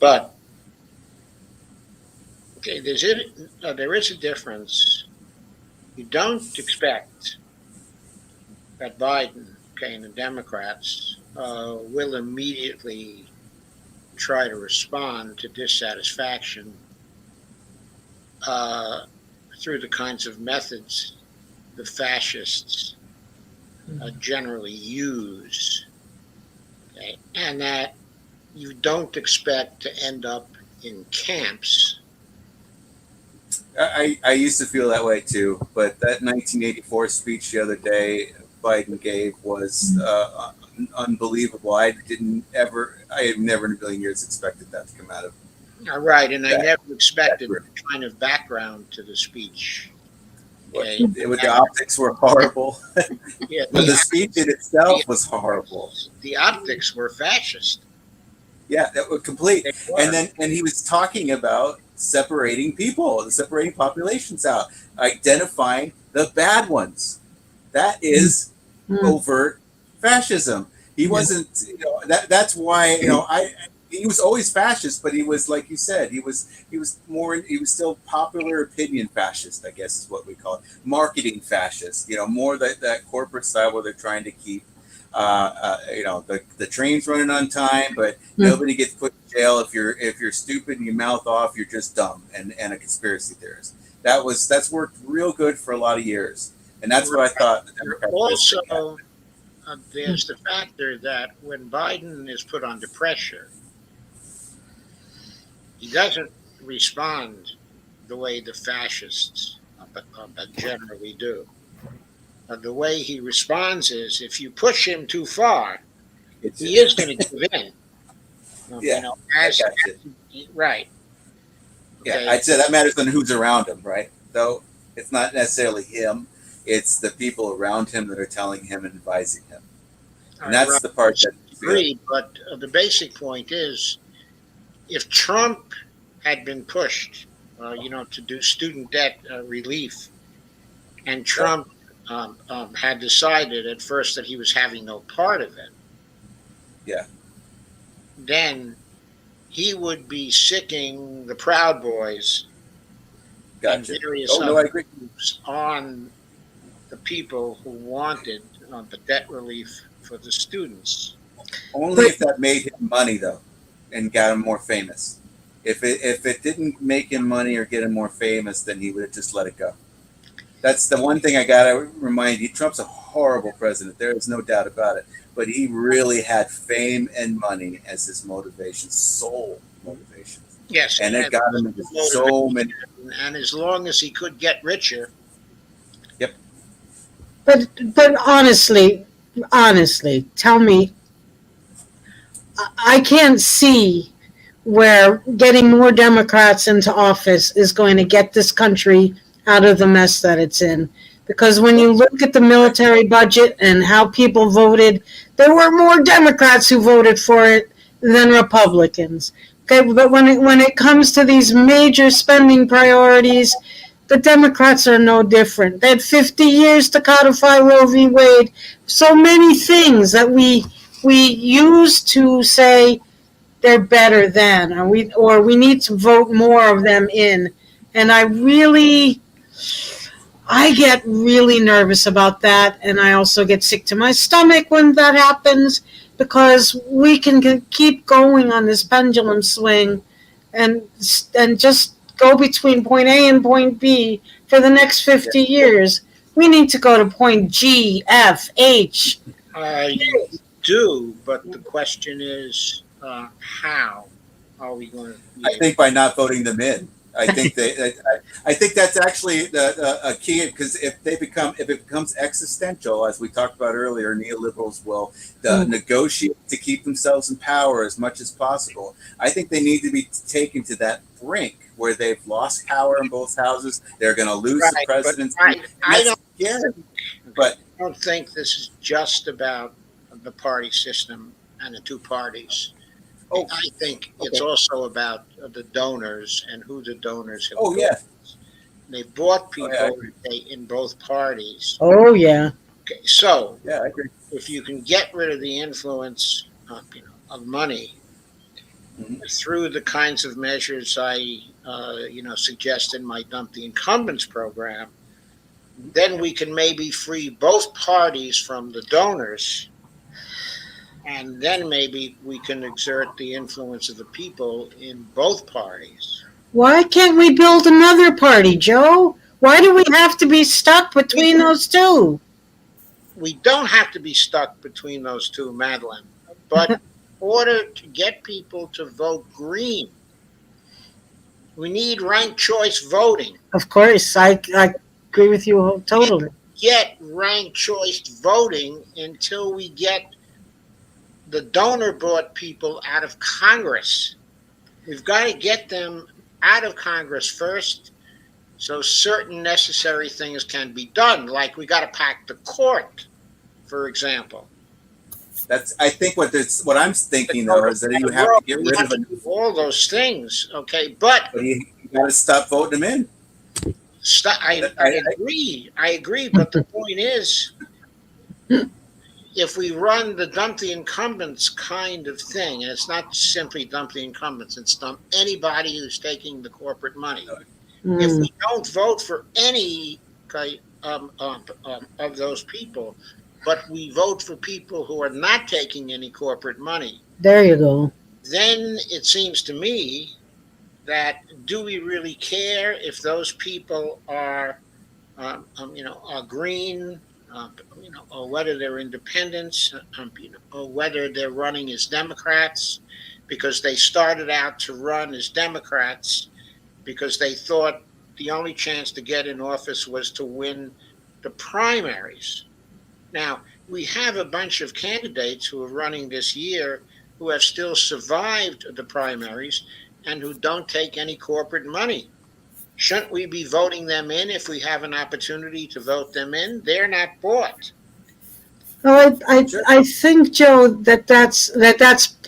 But there is a difference. You don't expect that Biden, and the Democrats will immediately try to respond to dissatisfaction through the kinds of methods the fascists generally use, and that you don't expect to end up in camps. I used to feel that way too, but that 1984 speech the other day Biden gave was unbelievable. I have never in a billion years expected that to come out of. Right, and I never expected the kind of background to the speech. The optics were horrible. But the speech in itself was horrible. The optics were fascist. Yeah, that was complete. And he was talking about separating people, separating populations out, identifying the bad ones. That is overt fascism. He wasn't, that's why, he was always fascist, but he was, like you said, he was still popular opinion fascist, I guess is what we call it. Marketing fascist, more that corporate style where they're trying to keep, the trains running on time, but nobody gets put in jail if you're stupid and you mouth off, you're just dumb and a conspiracy theorist. That's worked real good for a lot of years. And that's what I thought. Also, there's the factor that when Biden is put under pressure, he doesn't respond the way the fascists generally do. The way he responds is if you push him too far, It's he is going to give in. yeah, I As got you. right. Yeah, Okay. I'd say that matters on who's around him, right? Though it's not necessarily him; it's the people around him that are telling him and advising him, All and right. that's Right. the part that you feel. Agree, but the basic point is if Trump had been pushed, to do student debt relief, and Yep. Trump had decided at first that he was having no part of it, Yeah, then he would be sicking the Proud Boys and gotcha. various Oh no, I other agree. groups on the people who wanted the debt relief for the students. Only But if that made him money though, and got him more famous. If it didn't make him money or get him more famous, then he would have just let it go. That's the one thing I gotta remind you. Trump's a horrible president. There is no doubt about it. But he really had fame and money as his motivation, sole motivation, Yes, and he it had got him into so motivation, many. and as long as he could get richer, Yep. but honestly, tell me, I can't see where getting more Democrats into office is going to get this country out of the mess that it's in. Because when you look at the military budget and how people voted, there were more Democrats who voted for it than Republicans. Okay, but when it comes to these major spending priorities, the Democrats are no different. They had 50 years to codify Roe v. Wade. So many things that we used to say they're better than, or we need to vote more of them in. And I get really nervous about that, and I also get sick to my stomach when that happens because we can keep going on this pendulum swing and just go between point A and point B for the next Yeah. 50 years. We need to go to point G, F, H. you do. But the question is, how are we going to be I able? think by not voting them in. I think I think that's actually a key because if it becomes existential, as we talked about earlier, neoliberals will negotiate to keep themselves in power as much as possible. I think they need to be taken to that brink where they've lost power in both houses. They're going to lose the Right, but presidency. I Yeah, but don't think this is just about the party system and the two parties. oh, I think it's okay. also about the donors and who the donors have Oh bought. yeah, They've bought oh yeah, I people agree. in both parties. Oh, yeah. Okay, so Yeah, I agree. if you can get rid of the influence of money Mhm. through the kinds of measures I suggest in my Dump the Incumbents program, then we can maybe free both parties from the donors, and then maybe we can exert the influence of the people in both parties. Why can't we build another party, Joe? Why do we have to be stuck We between those two? we don't have to be stuck between those two, Madeline, but in order to get people to vote green, we need ranked choice voting. Of course, I agree with you totally. Get ranked choice voting until we get the donor bought people out of Congress. We've got to get them out of Congress first so certain necessary things can be done. Like we got to pack the court, for example. That's I think what I'm thinking though is that you have to get We rid have of to do all those things, okay? But but you got to stop voting them in. I agree. I agree. But the point is, if we run the dump the incumbents kind of thing, and it's not simply dump the incumbents, it's dump anybody who's taking the corporate money. If Mm, we don't vote for any of those people, but we vote for people who are not taking any corporate money, there you go. then it seems to me that do we really care if those people are, are green, or whether they're independents, or whether they're running as Democrats? because they started out to run as Democrats because they thought the only chance to get in office was to win the primaries. Now, we have a bunch of candidates who are running this year who have still survived the primaries and who don't take any corporate money. Shouldn't we be voting them in if we have an opportunity to vote them in? They're not bought. Well, I think, Joe, that's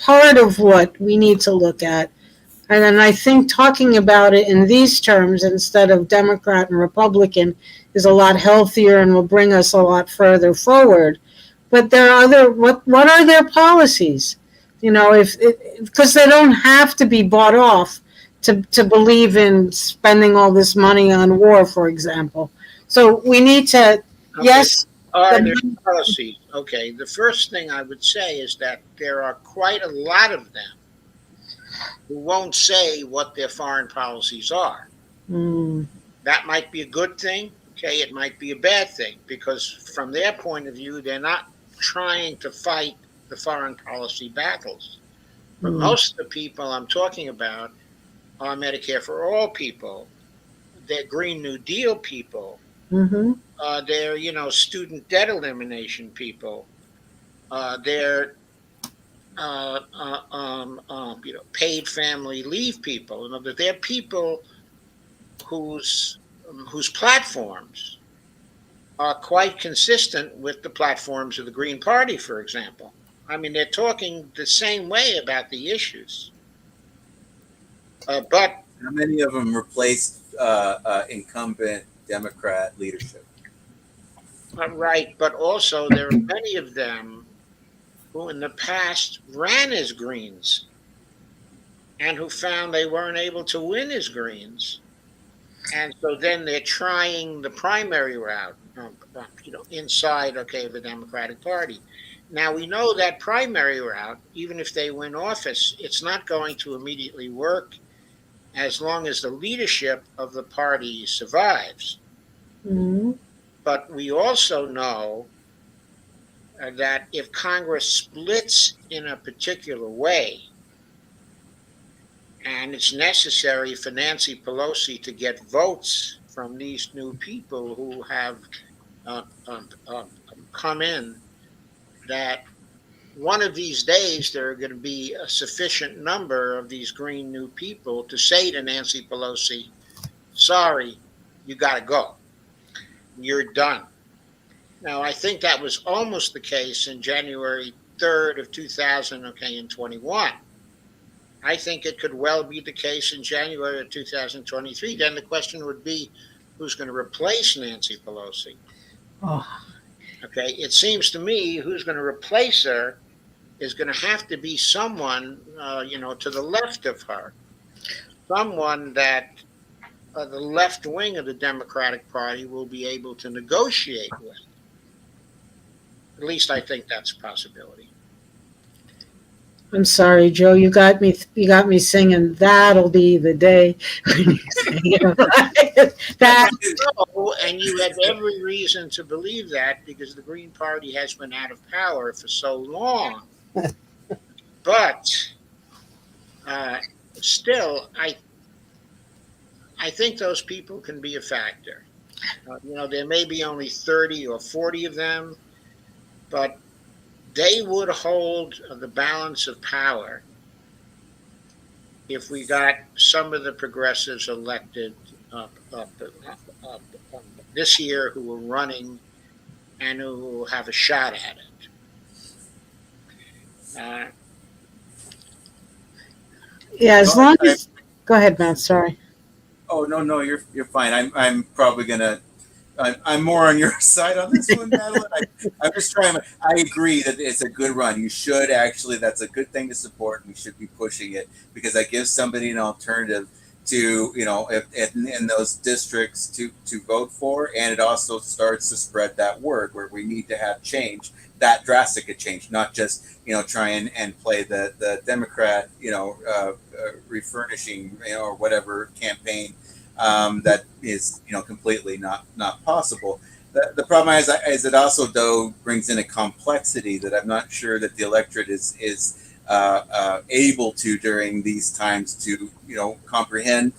part of what we need to look at. And then I think talking about it in these terms instead of Democrat and Republican is a lot healthier and will bring us a lot further forward. But there are what are their policies? If because they don't have to be bought off to believe in spending all this money on war, for example. So we need to, Okay. yes. Are there policies? Okay, the first thing I would say is that there are quite a lot of them who won't say what their foreign policies are. That might be a good thing. Okay, it might be a bad thing because from their point of view, they're not trying to fight the foreign policy battles. But most of the people I'm talking about are Medicare for all people. They're Green New Deal people. They're student debt elimination people. They're paid family leave people. In other words, they're people whose platforms are quite consistent with the platforms of the Green Party, for example. I mean, they're talking the same way about the issues. But how many of them replaced incumbent Democrat leadership? Right, but also there are many of them who in the past ran as Greens and who found they weren't able to win as Greens. And so then they're trying the primary route, inside, the Democratic Party. Now, we know that primary route, even if they win office, it's not going to immediately work as long as the leadership of the party survives. But we also know that if Congress splits in a particular way, and it's necessary for Nancy Pelosi to get votes from these new people who have come in, that one of these days there are going to be a sufficient number of these green new people to say to Nancy Pelosi, sorry, you got to go. You're done. Now, I think that was almost the case in January 3rd of 2021. I think it could well be the case in January of 2023. Then the question would be, who's going to replace Nancy Pelosi? Okay, it seems to me who's going to replace her is going to have to be someone, to the left of her. Someone that the left wing of the Democratic Party will be able to negotiate with. At least I think that's a possibility. I'm sorry, Joe. You got me singing. That'll be the day. And you have every reason to believe that because the Green Party has been out of power for so long. But still, I think those people can be a factor. There may be only 30 or 40 of them, but they would hold the balance of power if we got some of the progressives elected this year who are running and who have a shot at it. As long as. Go ahead, Matt. Sorry. Oh no, you're fine. I'm probably gonna. I'm more on your side on this one, Madelyn. I'm just trying. I agree that it's a good run. You should actually. That's a good thing to support. And we should be pushing it because that gives somebody an alternative to in those districts to vote for, and it also starts to spread that word where we need to have change, that drastic a change, not just try and play the Democrat refurnishing or whatever campaign. That is, completely not possible. The problem is it also though brings in a complexity that I'm not sure that the electorate is able to during these times to comprehend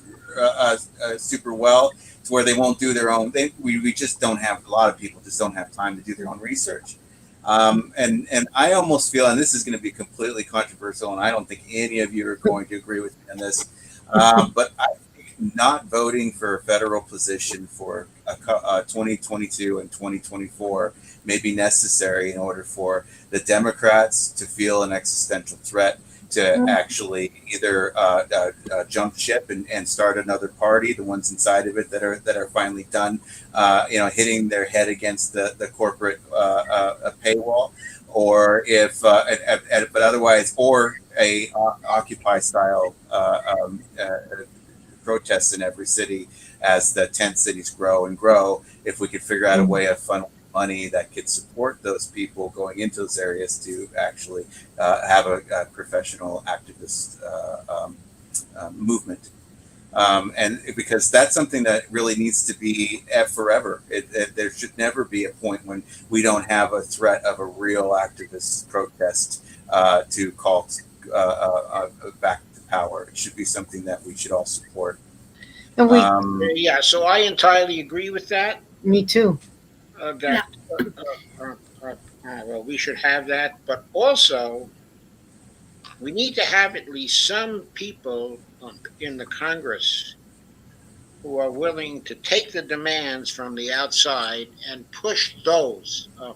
super well, to where they won't do their own. We just don't have, a lot of people just don't have time to do their own research. And I almost feel, and this is going to be completely controversial, and I don't think any of you are going to agree with me on this, but I think not voting for a federal position for 2022 and 2024 may be necessary in order for the Democrats to feel an existential threat to actually either jump ship and start another party, the ones inside of it that are finally done, hitting their head against the corporate paywall, or if but otherwise, or a Occupy style protests in every city as the tent cities grow and grow. If we could figure out a way of funneling money that could support those people going into those areas to actually have a professional activist movement. And because that's something that really needs to be forever. There should never be a point when we don't have a threat of a real activist protest to call back to power. It should be something that we should all support. And we, Yeah, so I entirely agree with that. me too. Well, we should have that, but also we need to have at least some people in the Congress who are willing to take the demands from the outside and push those on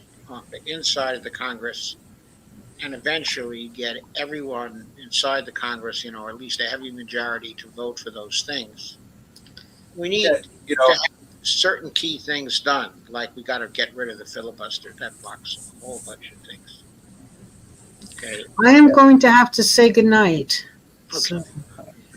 the inside of the Congress, and eventually get everyone inside the Congress, or at least a heavy majority, to vote for those things. We need to have certain key things done, like we got to get rid of the filibuster. That blocks a whole bunch of things. Okay. I am going to have to say goodnight. Okay.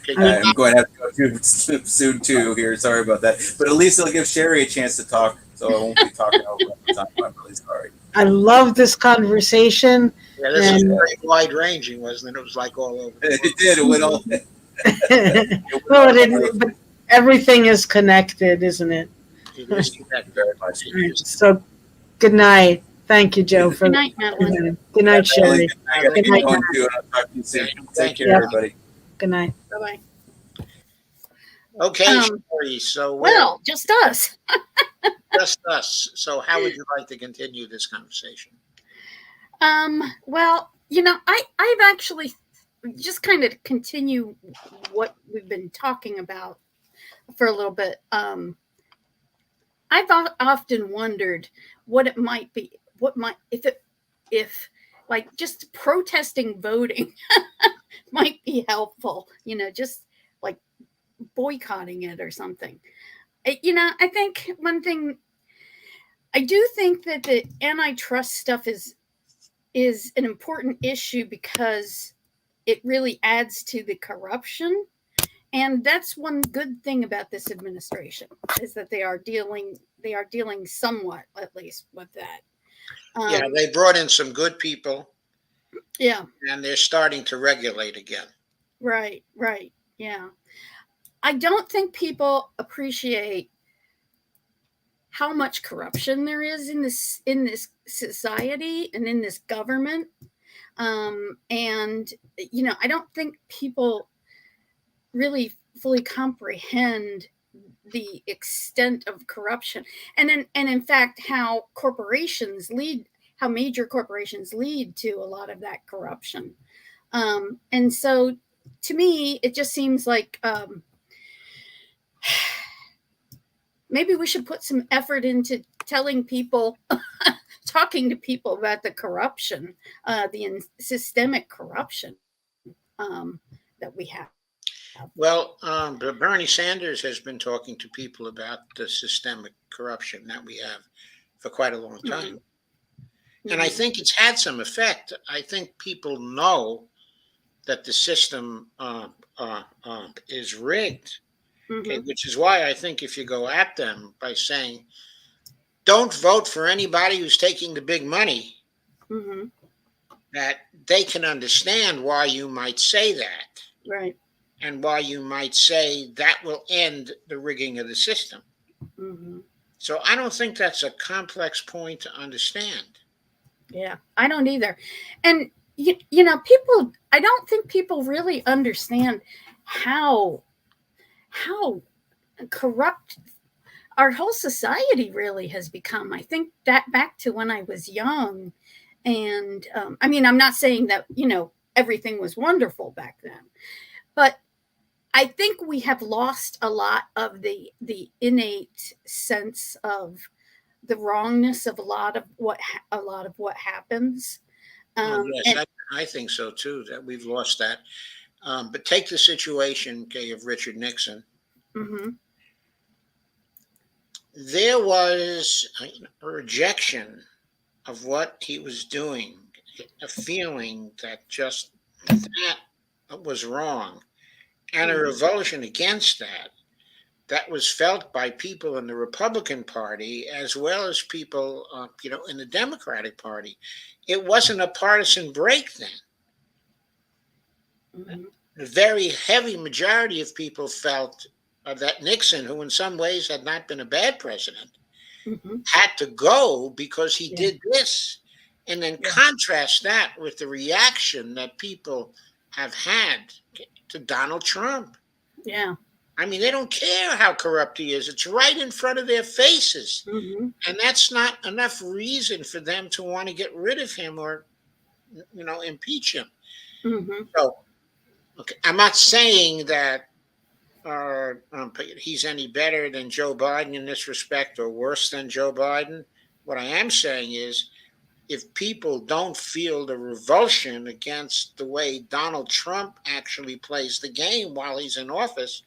Okay, I'm going to have to go too soon too here. Sorry about that. But at least it'll give Sherry a chance to talk, so I won't be talking over the time. I'm really sorry. I love this conversation. Yeah, this is very wide ranging, wasn't it? It was like all over. It did. It went all. Well, but everything is connected, isn't it? It is very much. So, good night. Thank you, Joe. Good night, Madelyn. Good night, Sherry. Good night. I'll talk to you soon. Take care, everybody. Good night. Bye-bye. Okay, Sherry, so well, just us. just us. So how would you like to continue this conversation? Well, I've actually just kind of continue what we've been talking about for a little bit. I've often wondered what it might be, if like just protesting voting might be helpful, just like boycotting it or something. I think one thing, I do think that the antitrust stuff is an important issue because it really adds to the corruption. And that's one good thing about this administration, is that they are dealing somewhat, at least, with that. Yeah, they brought in some good people. Yeah. And they're starting to regulate again. Right. Yeah. I don't think people appreciate how much corruption there is in this society and in this government. And I don't think people really fully comprehend the extent of corruption, and in fact how major corporations lead to a lot of that corruption. And so to me it just seems like maybe we should put some effort into telling people talking to people about the corruption, the systemic corruption that we have. Well, Bernie Sanders has been talking to people about the systemic corruption that we have for quite a long time. Mm-hmm. And I think it's had some effect. I think people know that the system is rigged, okay, which is why I think if you go at them by saying, don't vote for anybody who's taking the big money, that they can understand why you might say that. Right. And why you might say that will end the rigging of the system. So I don't think that's a complex point to understand. Yeah, I don't either. And people, I don't think people really understand how corrupt our whole society really has become. I think that back to when I was young, and I mean, I'm not saying that everything was wonderful back then, but I think we have lost a lot of the innate sense of the wrongness of a lot of what happens. Well, yes, And I think so too, that we've lost that. But take the situation, okay, of Richard Nixon. mhm, There was a rejection of what he was doing, a feeling that just that was wrong, and a mhm, revulsion against that was felt by people in the Republican Party as well as people, in the Democratic Party. It wasn't a partisan break then. mhm, A very heavy majority of people felt that Nixon, who in some ways had not been a bad president, mhm. had to go because he Yeah, did this. And then yeah, contrast that with the reaction that people have had to Donald Trump. yeah. I mean, they don't care how corrupt he is. It's right in front of their faces. Mhm, And that's not enough reason for them to want to get rid of him or, impeach him. mhm. So, okay, I'm not saying that he's any better than Joe Biden in this respect or worse than Joe Biden. What I am saying is, if people don't feel the revulsion against the way Donald Trump actually plays the game while he's in office,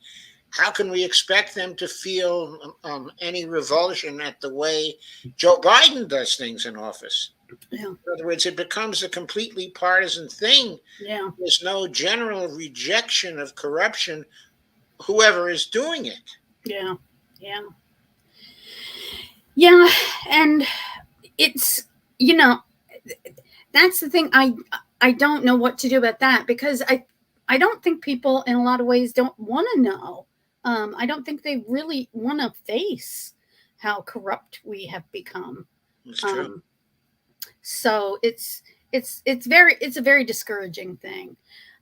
how can we expect them to feel any revulsion at the way Joe Biden does things in office? Yeah, In other words, it becomes a completely partisan thing. yeah, There's no general rejection of corruption, whoever is doing it. yeah, yeah, yeah. And it's you know that's the thing. I don't know what to do about that, because I don't think people in a lot of ways don't want to know. I don't think they really want to face how corrupt we have become. It's true. Um, so it's a very discouraging thing.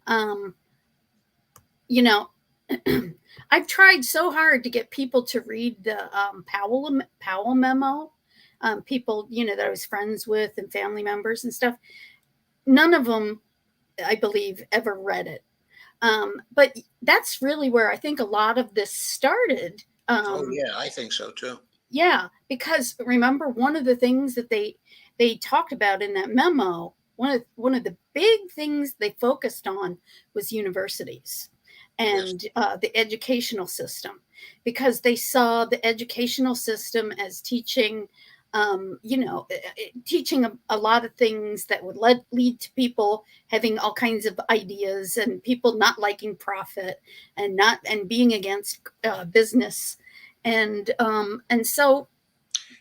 Um, you know, I've tried so hard to get people to read the Powell memo. People that I was friends with and family members and stuff. None of them, I believe, ever read it. But that's really where I think a lot of this started. Oh yeah, I think so too. Yeah, because remember, one of the things that they talked about in that memo, one of the big things they focused on was universities Yes. and the educational system, because they saw the educational system as teaching teaching a lot of things that would lead to people having all kinds of ideas, and people not liking profit and being against business, and so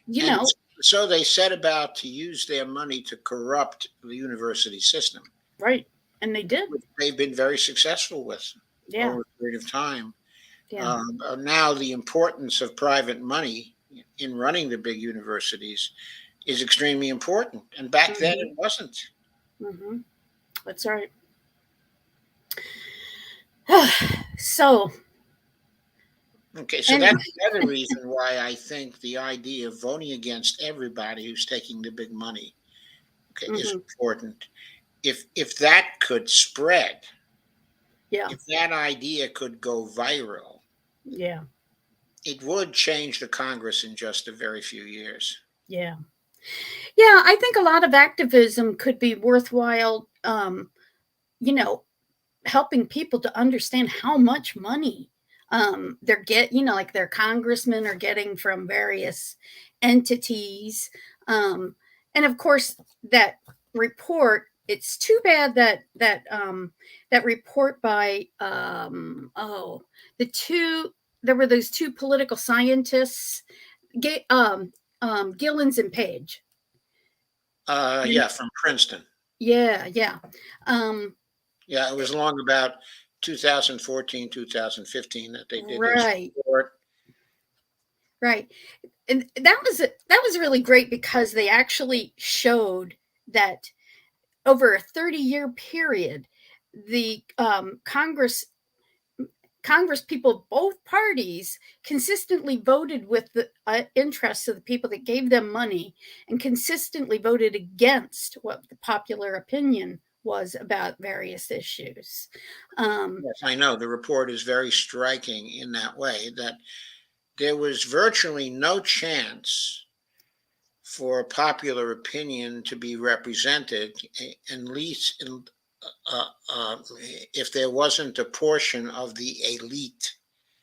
you And know so they set about to use their money to corrupt the university system, right, and they did. which they've been very successful with Yeah, over a period of time. yeah, Now, the importance of private money in running the big universities is extremely important. And back then hmm, it wasn't. hmm, that's right. So Okay, so and that's another reason why I think the idea of voting against everybody who's taking the big money, okay, is hmm, important. If that could spread, yeah, if that idea could go viral, yeah, it would change the Congress in just a very few years. yeah. Yeah, I think a lot of activism could be worthwhile, you know, helping people to understand how much money like their congressmen are getting from various entities. Um, and of course, that report, it's too bad that report by the two there were those two political scientists, Gillens and Page. Yeah, from Princeton. Yeah, yeah. Um, Yeah, it was long about 2014, 2015 that they did this right, report. right. And that was really great, because they actually showed that over a 30-year period, the Congress people of both parties consistently voted with the interests of the people that gave them money, and consistently voted against what the popular opinion was about various issues. Yes, I know. The report is very striking in that way, that there was virtually no chance for popular opinion to be represented, at least if there wasn't a portion of the elite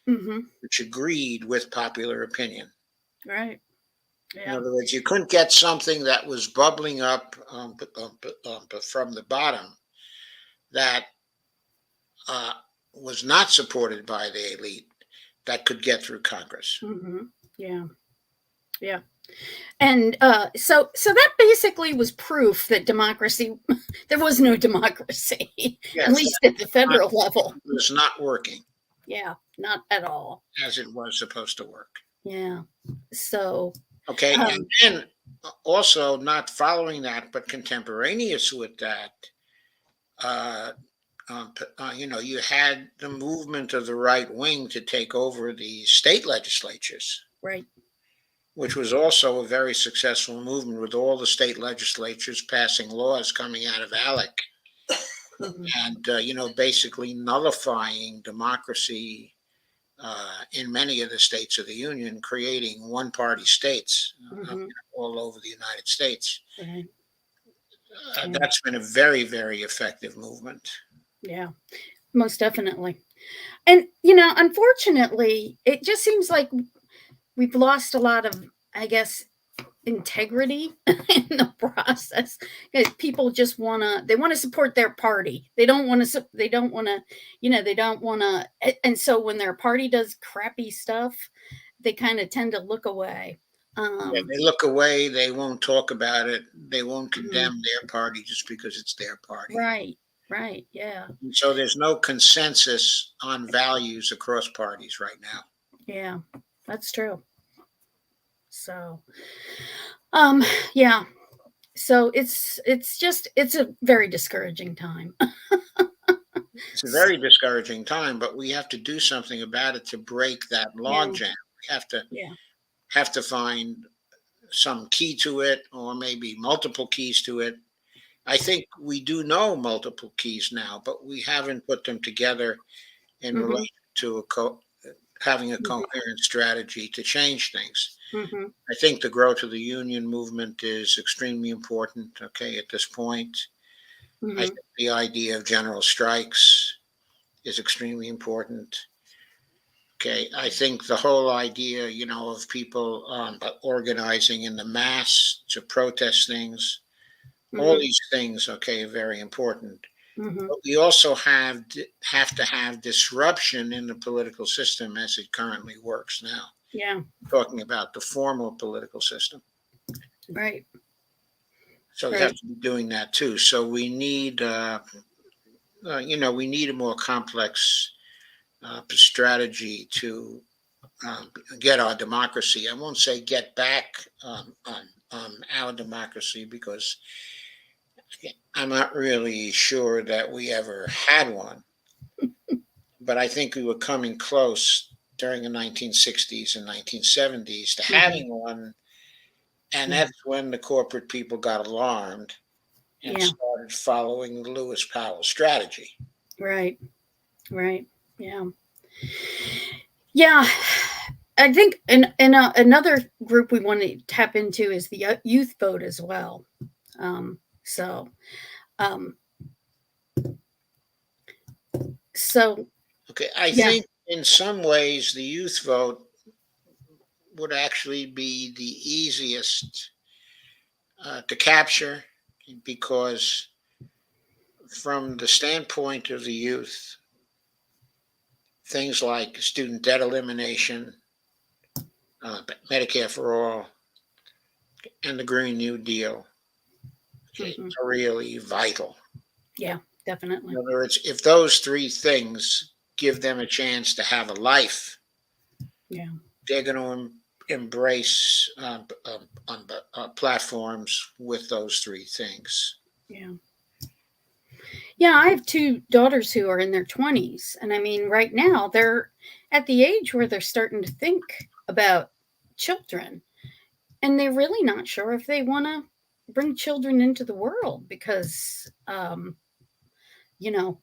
Mm-hmm. which agreed with popular opinion. Right. In Yeah. other words, you couldn't get something that was bubbling up but from the bottom that uh, was not supported by the elite that could get through Congress. Mm-hmm. Yeah. Yeah. And so that basically was proof that democracy, there was no democracy, at Yes, least at the federal level. it was not working Yeah, not at all. as it was supposed to work. Yeah. So, Okay, and um, then also not following that, but contemporaneous with that, uh, you had the movement of the right wing to take over the state legislatures, right. which was also a very successful movement, with all the state legislatures passing laws coming out of ALEC, Mhm. and basically nullifying democracy in many of the states of the union, creating one-party states Mhm. all over the United States. Right. Yeah. That's been a very, very effective movement. Yeah, most definitely. And, unfortunately, it just seems like we've lost a lot of, I guess, integrity in the process. People just they want to support their party. They don't want to, they don't want to. And so when their party does crappy stuff, they kind of tend to look away. Yeah, they look away. They won't talk about it. They won't Mhm. condemn their party just because it's their party. Right. Right. Yeah. And so there's no consensus on values across parties right now. Yeah. That's true. So, um, yeah. So it's a very discouraging time. It's a very discouraging time, but we have to do something about it to break that Yeah. logjam. We Yeah. have to find some key to it, or maybe multiple keys to it. I think we do know multiple keys now, but we haven't put them together in Mhm. relation to having a Mhm. coherent strategy to change things. Mhm. I think the growth of the union movement is extremely important. Okay, at this point, I Mhm. think the idea of general strikes is extremely important. Okay, I think the whole idea, of people organizing in the mass to protest things, all Mhm. these things, okay, are very important. Mhm. But we also have to have disruption in the political system as it currently works now. Yeah. Talking about the formal political system. Right. So we have Right. to be doing that too. So we need, we need a more complex strategy to get our democracy. I won't say get back on our democracy, because I'm not really sure that we ever had one. But I think we were coming close during the 1960s and 1970s to Mhm. having one. And Yeah. that's when the corporate people got alarmed and Yeah. started following the Lewis Powell strategy. Right. Right. Yeah. Yeah. I think another group we want to tap into is the youth vote as well. So, um, so Okay, I yeah. think in some ways the youth vote would actually be the easiest to capture, because from the standpoint of the youth, things like student debt elimination, Medicare for all, and the Green New Deal, okay, Mhm. are really vital. Yeah. In Definitely. other words, if those three things give them a chance to have a life, Yeah. they're going to embrace on platforms with those three things. Yeah. Yeah, I have two daughters who are in their 20s. And I mean, right now they're at the age where they're starting to think about children. And they're really not sure if they want to bring children into the world because, you know,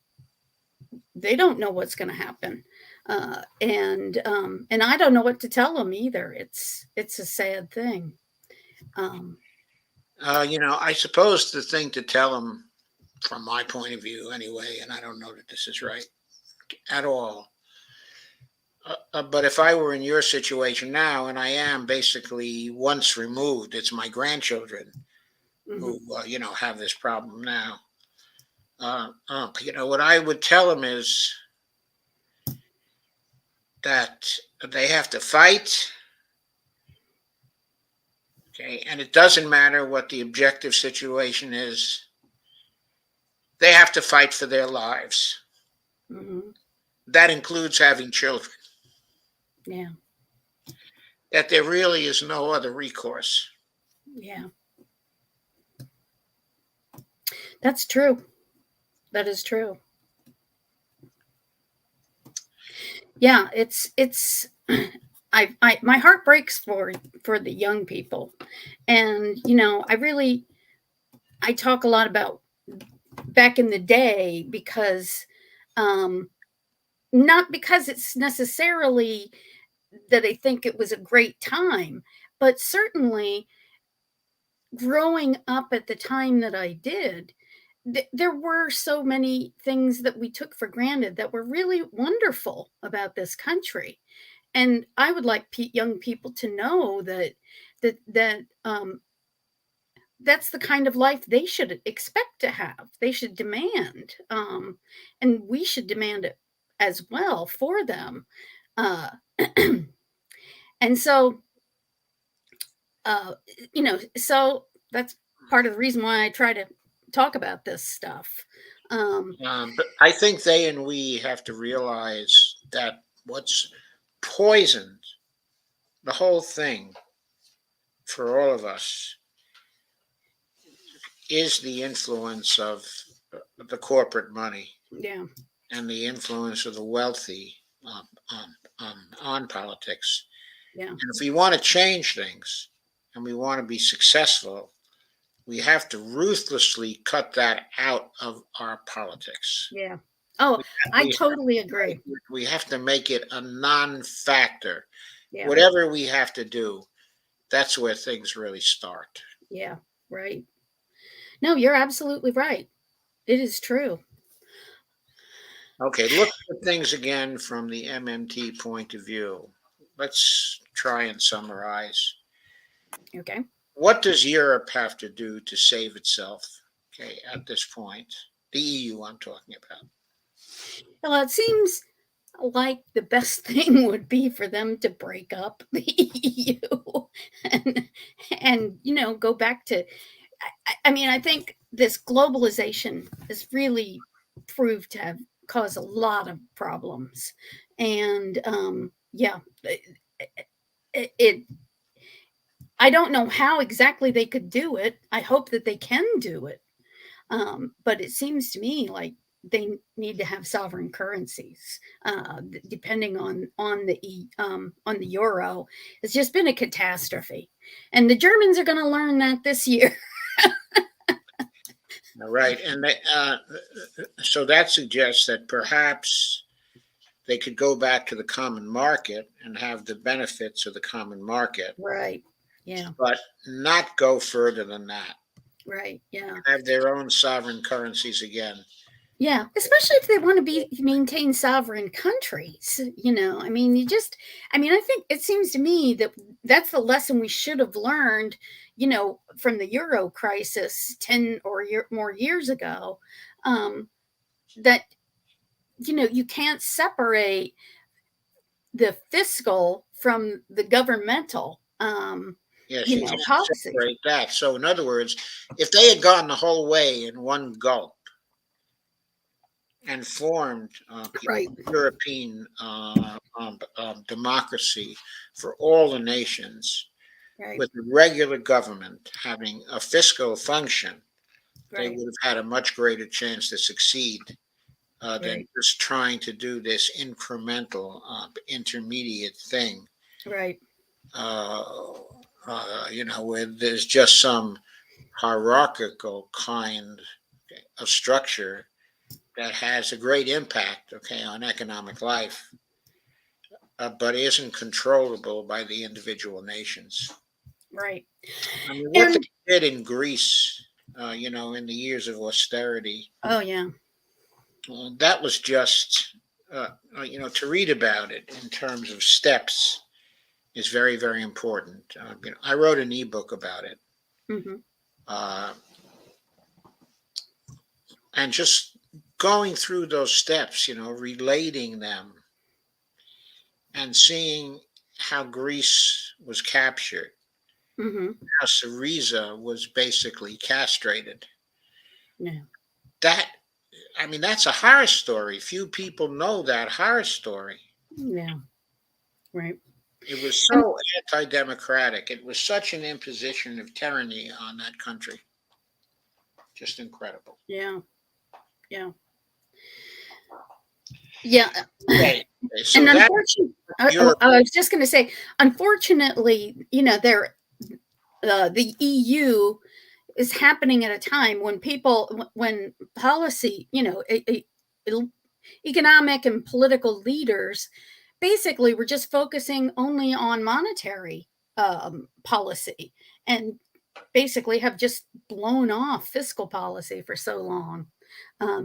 they don't know what's going to happen. And I don't know what to tell them either. It's a sad thing. Um, I suppose the thing to tell them, from my point of view anyway, and I don't know that this is right at all. But if I were in your situation now, and I am basically once removed, it's my grandchildren mhm. who, have this problem now. What I would tell them is that they have to fight. Okay, and it doesn't matter what the objective situation is. They have to fight for their lives. Mhm. That includes having children. Yeah, That there really is no other recourse. yeah, that's true. That is true. Yeah, it's I my heart breaks for the young people, and I talk a lot about back in the day because, um, not because it's necessarily that I think it was a great time, but certainly growing up at the time that I did, there were so many things that we took for granted that were really wonderful about this country. And I would like young people to know that that's the kind of life they should expect to have. They should demand, and we should demand it as well for them. Uh, and so, uh, so that's part of the reason why I try to talk about this stuff. Um, But I think they and we have to realize that what's poisoned the whole thing for all of us is the influence of the corporate money yeah, and the influence of the wealthy on politics. yeah, And if we want to change things and we want to be successful, we have to ruthlessly cut that out of our politics. yeah. Oh, We, I we, totally agree. we have to make it a non factor. Yeah, Whatever we have to do, that's where things really start. yeah, right. No, you're absolutely right. It is true. Okay, look at things again from the MMT point of view. Let's try and summarize. Okay. What does Europe have to do to save itself? Okay, at this point, the EU I'm talking about. Well, it seems like the best thing would be for them to break up the EU and go back to. I mean, I think this globalization has really proved to have caused a lot of problems, and yeah, it I don't know how exactly they could do it. I hope that they can do it. But it seems to me like they need to have sovereign currencies, depending on the euro. It's just been a catastrophe, and the Germans are going to learn that this year. All right, and so that suggests that perhaps they could go back to the common market and have the benefits of the common market, Right. Yeah. but not go further than that. Right. Yeah. Have their own sovereign currencies again. Yeah, especially if they want to maintain sovereign countries. I mean, I think it seems to me that that's the lesson we should have learned, from the Euro crisis 10 or more years ago. That you can't separate the fiscal from the governmental. Yes, you can't Policy. separate that. So, in other words, if they had gone the whole way in one gulp and formed Right. European democracy for all the nations, Right. with the regular government having a fiscal function, they Right. would have had a much greater chance to succeed than Right. just trying to do this incremental, intermediate thing. Right. Uh, where there's just some hierarchical kind of structure that has a great impact, okay, on economic life, but isn't controllable by the individual nations. Right. I mean, what And they did in Greece, in the years of austerity, oh yeah. that was just, to read about it in terms of steps is very, very important. I wrote an ebook about it, Hmm. uh, and just going through those steps, relating them and seeing how Greece was captured, Hmm. how Syriza was basically castrated. Yeah. That, I mean, that's a horror story. Few people know that horror story. Yeah. Right. It was And so anti-democratic. It was such an imposition of tyranny on that country. Just incredible. yeah. Yeah. Yeah. Okay, okay, so And that unfortunately, Europe. I was just going to say, unfortunately, the EU is happening at a time when when policy, economic and political leaders basically were just focusing only on monetary policy and basically have just blown off fiscal policy for so long.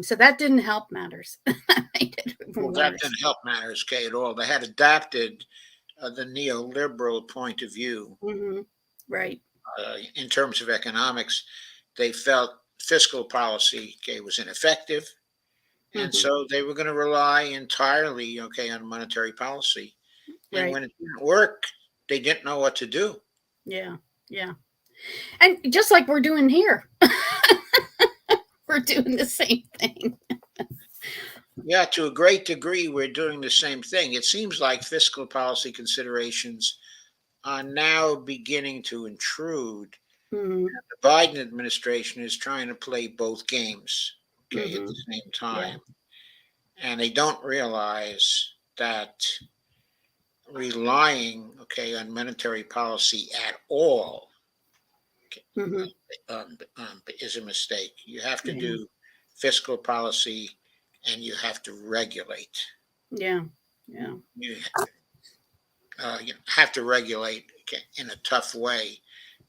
So that didn't help matters. That made it Well, even that worse. didn't help matters, Kay, at all. They had adapted the neoliberal point of view Hmm. Right. in terms of economics. They felt fiscal policy, okay, was ineffective, and Hmm. so they were going to rely entirely, okay, on monetary policy. And Right. when it didn't work, they didn't know what to do. Yeah. Yeah. And just like we're doing here, we're doing the same thing. Yeah, to a great degree, we're doing the same thing. It seems like fiscal policy considerations are now beginning to intrude. Hmm. The Biden administration is trying to play both games, okay, at Hmm. the same Yeah. time. And they don't realize that relying, okay, on monetary policy at all, okay, Hmm. is a mistake. You have to Yeah. do fiscal policy and you have to regulate. Yeah. Yeah. You, have to regulate, okay, in a tough way.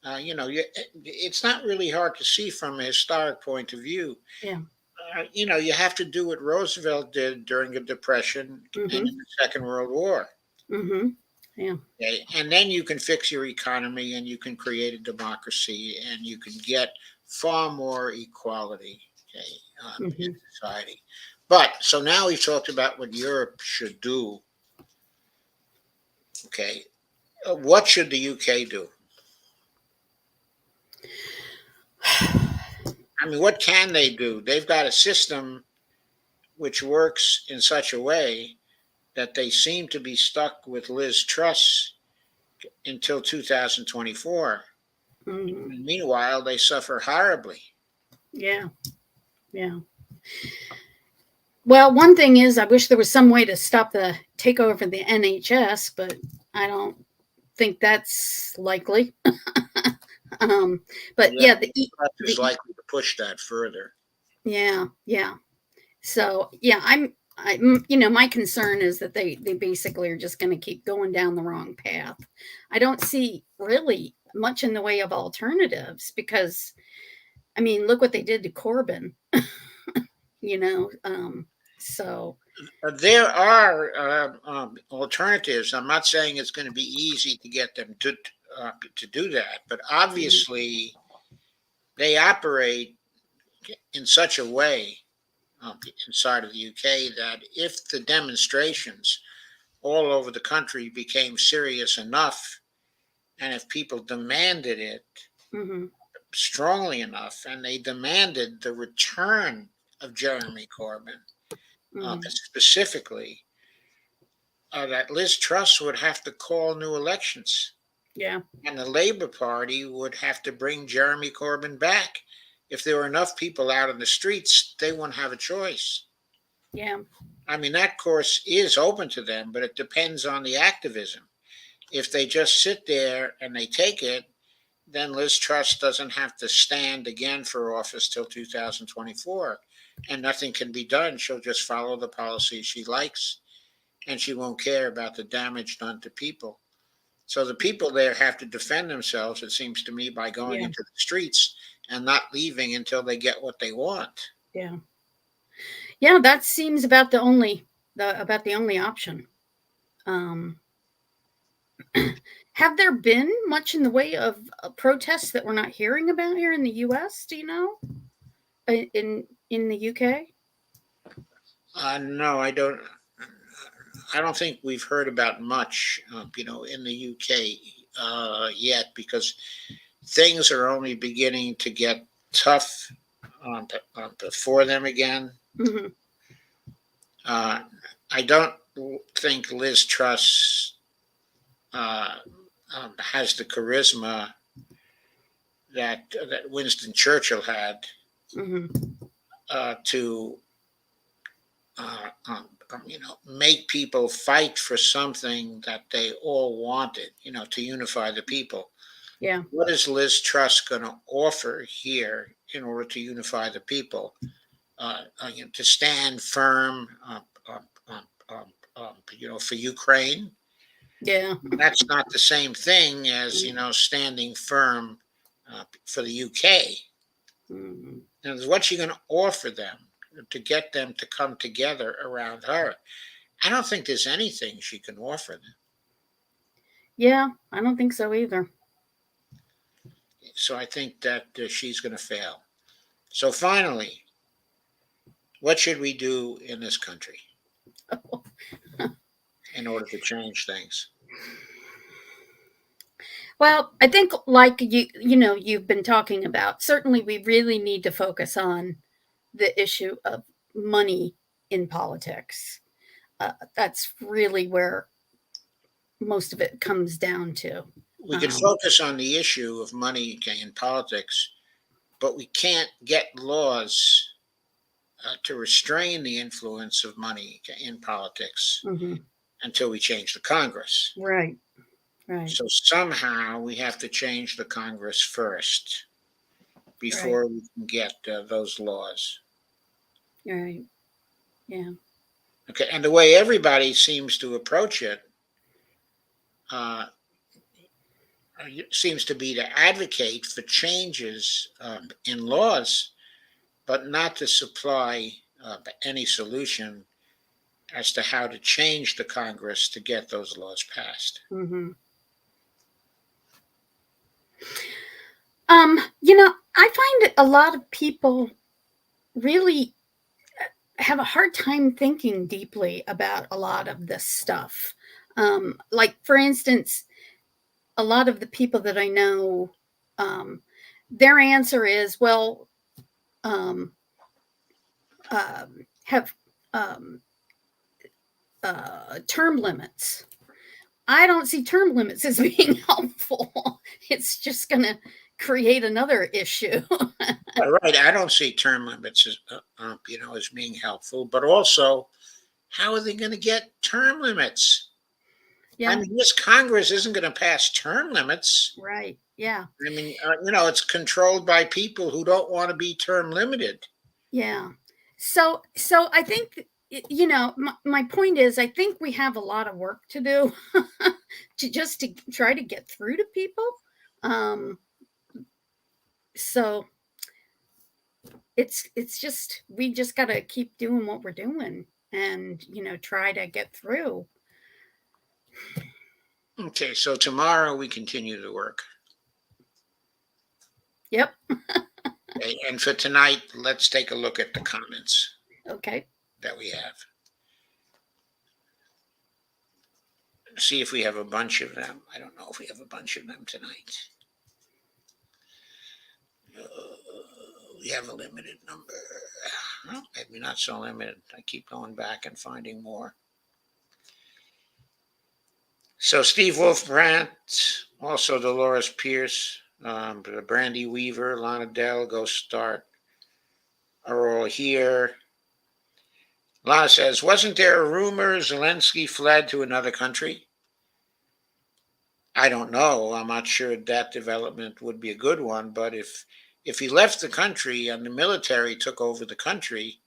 It's not really hard to see from a historic point of view. Yeah. You have to do what Roosevelt did during the Depression and Hmm. in the Second World War. Hmm. Yeah. Okay? And then you can fix your economy and you can create a democracy and you can get far more equality, okay, in Hmm. society. But so now we've talked about what Europe should do. Okay. What should the UK do? I mean, what can they do? They've got a system which works in such a way that they seem to be stuck with Liz Truss until 2024. Hmm. And meanwhile, they suffer horribly. Yeah. Yeah. Well, one thing is, I wish there was some way to stop the takeover of the NHS, but I don't think that's likely. um, but Yeah, yeah, Truss is the likely to push that further. yeah, yeah. So yeah, my concern is that they basically are just going to keep going down the wrong path. I don't see really much in the way of alternatives because I mean, look what they did to Corbyn. You know, so There are alternatives. I'm not saying it's going to be easy to get them to do that, but mhm, obviously they operate in such a way inside of the UK that if the demonstrations all over the country became serious enough, and if people demanded it mhm, strongly enough, and they demanded the return of Jeremy Corbyn mhm, specifically, that Liz Truss would have to call new elections, yeah, and the Labour Party would have to bring Jeremy Corbyn back. if there were enough people out in the streets, they wouldn't have a choice. Yeah. I mean, that course is open to them, but it depends on the activism. If they just sit there and they take it, then Liz Truss doesn't have to stand again for office till 2024, and nothing can be done. She'll just follow the policy she likes, and she won't care about the damage done to people. So the people there have to defend themselves, it seems to me, by going Yeah. into the streets and not leaving until they get what they want. Yeah. Yeah, that seems about the only option. Um, have there been much in the way of protests that we're not hearing about here in the U.S.? Do you know? In the UK? No, I don't. I don't think we've heard about much, in the UK yet, because things are only beginning to get tough for them again. Mm-hmm. I don't think Liz Truss has the charisma that Winston Churchill had Mm-hmm. to make people fight for something that they all wanted, to unify the people. Yeah. What is Liz Truss going to offer here in order to unify the people? To stand firm, for Ukraine. Yeah. That's not the same thing as standing firm for the UK. Mm-hmm. And what's she going to offer them to get them to come together around her? I don't think there's anything she can offer them. Yeah, I don't think so either. So I think that she's going to fail. So finally, what should we do in this country in order to change things? Well, I think like you've been talking about, certainly we really need to focus on the issue of money in politics. That's really where most of it comes down to. We can focus on the issue of money in politics, but we can't get laws to restrain the influence of money in politics Mm-hmm. until we change the Congress. Right. Right. So somehow we have to change the Congress first before we can get those laws. Right. Yeah. Okay, and the way everybody seems to approach it seems to be to advocate for changes in laws, but not to supply any solution as to how to change the Congress to get those laws passed. Mm-hmm. I find a lot of people really have a hard time thinking deeply about a lot of this stuff. Like, for instance, a lot of the people that I know, their answer is, well, have term limits. I don't see term limits as being helpful. It's just going to create another issue. Right. I don't see term limits as being helpful, but also, how are they going to get term limits? Yeah. I mean, this Congress isn't going to pass term limits. Right. Yeah. I mean, it's controlled by people who don't want to be term limited. Yeah. So I think, my point is, I think we have a lot of work to do to try to get through to people. So it's just, we just got to keep doing what we're doing and, try to get through. Okay, so tomorrow we continue to work. Yep. Okay, and for tonight, let's take a look at the comments Okay. that we have. See if we have a bunch of them. I don't know if we have a bunch of them tonight. We have a limited number. Well, maybe not so limited. I keep going back and finding more. So Steve Wolfbrandt, also Dolores Pierce, Brandy Weaver, Lana Dell, Ghost Start are all here. Lana says, wasn't there a rumor Zelensky fled to another country? I don't know. I'm not sure that development would be a good one, but if he left the country and the military took over the country,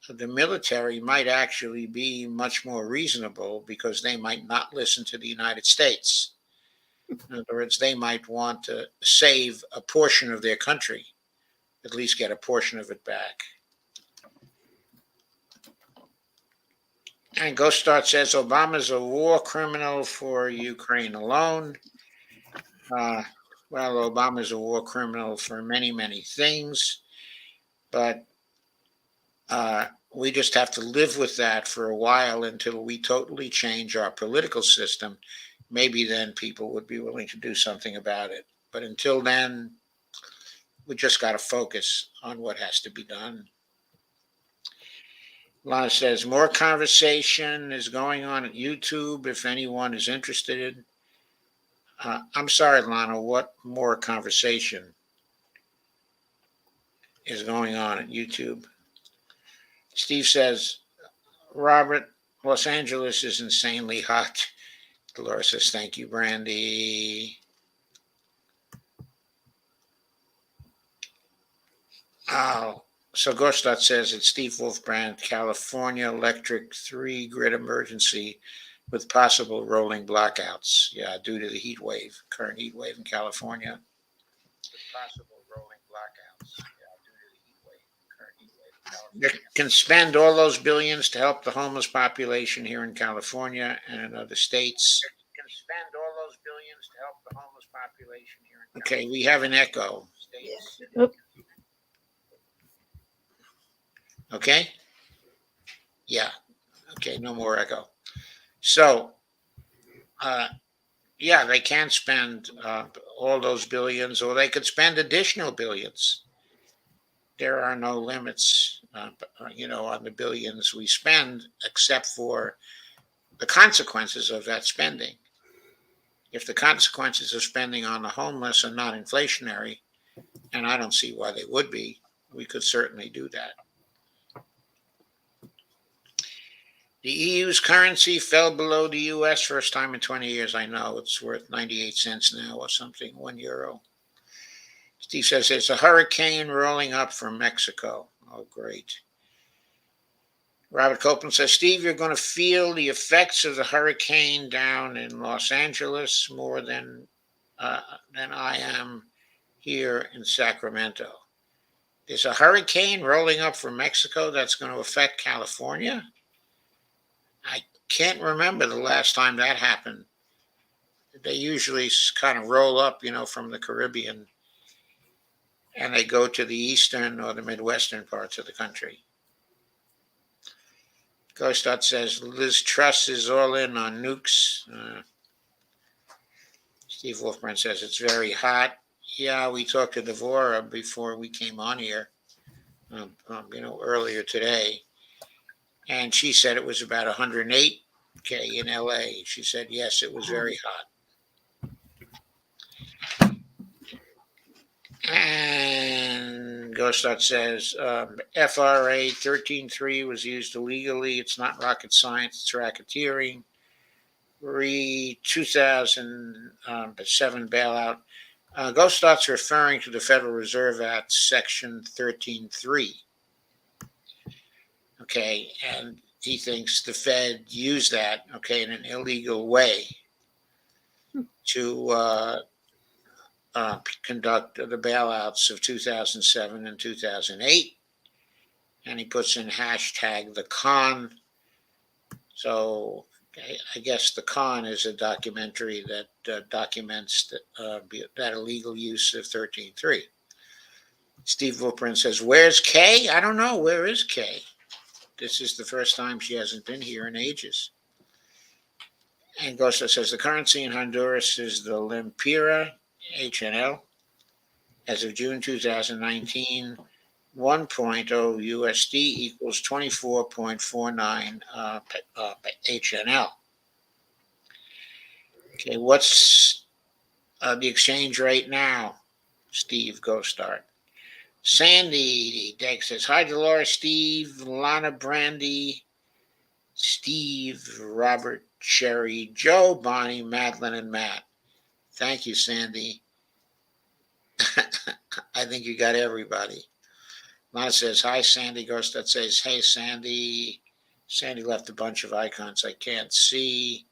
the military might actually be much more reasonable because they might not listen to the United States. In other words, they might want to save a portion of their country, at least get a portion of it back. And Ghost Start says Obama's a war criminal for Ukraine alone. Well, Obama's a war criminal for many, many things, but we just have to live with that for a while until we totally change our political system. Maybe then people would be willing to do something about it. But until then, we just got to focus on what has to be done. Lana says, more conversation is going on at YouTube if anyone is interested. I'm sorry, Lana, what more conversation is going on at YouTube? Steve says, Robert, Los Angeles is insanely hot. Dolores says, thank you, Brandy. Oh, so Gostat says it's Steve Wolfbrand, California electric 3 grid emergency with possible rolling blackouts. Yeah, due to the heat wave, current heat wave in California. With possible rolling blackouts. Yeah, due to the heat wave, current heat wave in California. They can spend all those billions to help the homeless population here in California and in other states. They can spend all those billions to help the homeless population here in California. Okay, we have an echo. Oop. Okay? Yeah. Okay, no more echo. So, yeah, they can spend all those billions, or they could spend additional billions. There are no limits, on the billions we spend, except for the consequences of that spending. If the consequences of spending on the homeless are not inflationary, and I don't see why they would be, we could certainly do that. The EU's currency fell below the US first time in 20 years. I know it's worth 98 cents now or something, €1. Steve says there's a hurricane rolling up from Mexico. Oh, great. Robert Copeland says, Steve, you're going to feel the effects of the hurricane down in Los Angeles more than I am here in Sacramento. There's a hurricane rolling up from Mexico that's going to affect California? I can't remember the last time that happened. They usually kind of roll up, from the Caribbean, and they go to the eastern or the Midwestern parts of the country. Ghostot says Liz Truss is all in on nukes. Steve Wolfman says it's very hot. Yeah, we talked to Devora before we came on here, earlier today, and she said it was about 108 in LA. She said yes, it was very hot. And Ghostot says FRA 13.3 was used illegally. It's not rocket science, it's racketeering. 2007 bailout. Ghostot's referring to the Federal Reserve Act, Section 13.3. Okay, and he thinks the Fed used that, in an illegal way to conduct the bailouts of 2007 and 2008, and he puts in hashtag the con. So I guess the con is a documentary that documents that illegal use of 13.3. Steve Wilprin says, where's Kay? I don't know. Where is Kay? This is the first time she hasn't been here in ages. And Gosta says the currency in Honduras is the Lempira, HNL. As of June 2019, 1.0 USD equals 24.49 HNL. Okay, what's the exchange rate now. Steve, go start. Sandy Deck says, hi, Dolores, Steve, Lana, Brandy, Steve, Robert, Sherry, Joe, Bonnie, Madeline, and Matt. Thank you, Sandy. I think you got everybody. Lana says, hi, Sandy. Ghost says, hey, Sandy. Sandy left a bunch of icons I can't see.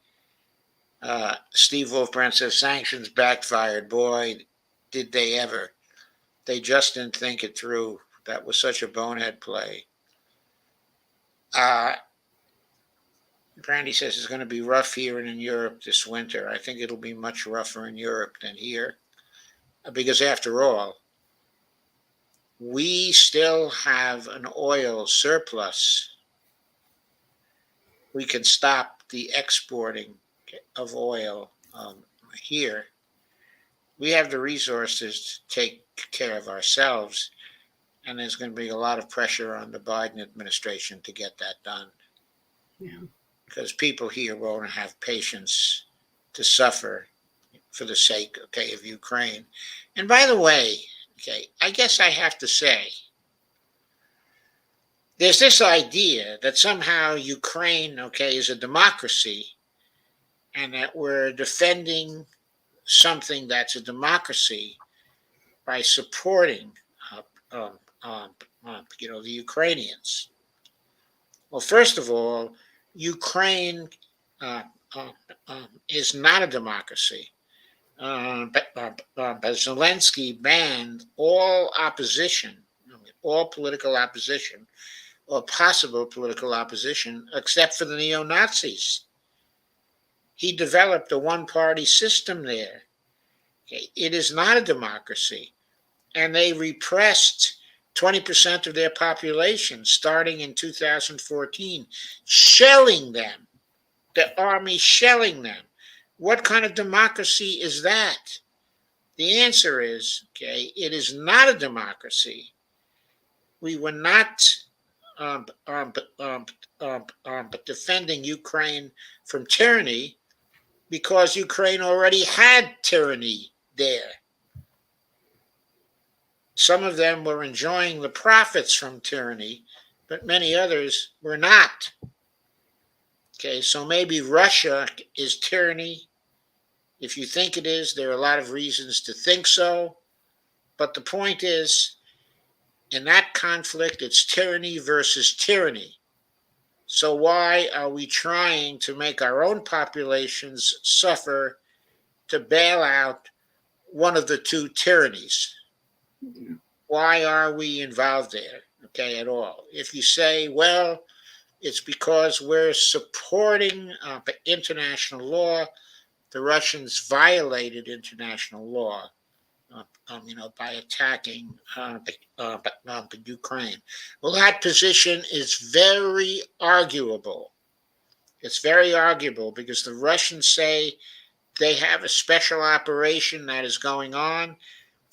Steve Wolfbrand says, sanctions backfired. Boy, did they ever. They just didn't think it through. That was such a bonehead play. Brandy says it's going to be rough here and in Europe this winter. I think it'll be much rougher in Europe than here. Because after all, we still have an oil surplus. We can stop the exporting of oil here. We have the resources to take care of ourselves, and there's going to be a lot of pressure on the Biden administration to get that done. Yeah. Because people here won't have patience to suffer for the sake, of Ukraine. And by the way, I guess I have to say, there's this idea that somehow Ukraine, is a democracy, and that we're defending something that's a democracy by supporting, the Ukrainians. Well, first of all, Ukraine is not a democracy. But Zelensky banned all opposition, all political opposition, or possible political opposition, except for the neo-Nazis. He developed a one-party system there. It is not a democracy. And they repressed 20% of their population starting in 2014, shelling them, the army shelling them. What kind of democracy is that? The answer is, it is not a democracy. We were not defending Ukraine from tyranny because Ukraine already had tyranny there. Some of them were enjoying the profits from tyranny, but many others were not. So maybe Russia is tyranny. If you think it is, there are a lot of reasons to think so. But the point is, in that conflict, it's tyranny versus tyranny. So why are we trying to make our own populations suffer to bail out one of the two tyrannies? Why are we involved there, at all? If you say, well, it's because we're supporting international law, the Russians violated international law, by attacking Ukraine. Well, that position is very arguable. It's very arguable because the Russians say they have a special operation that is going on,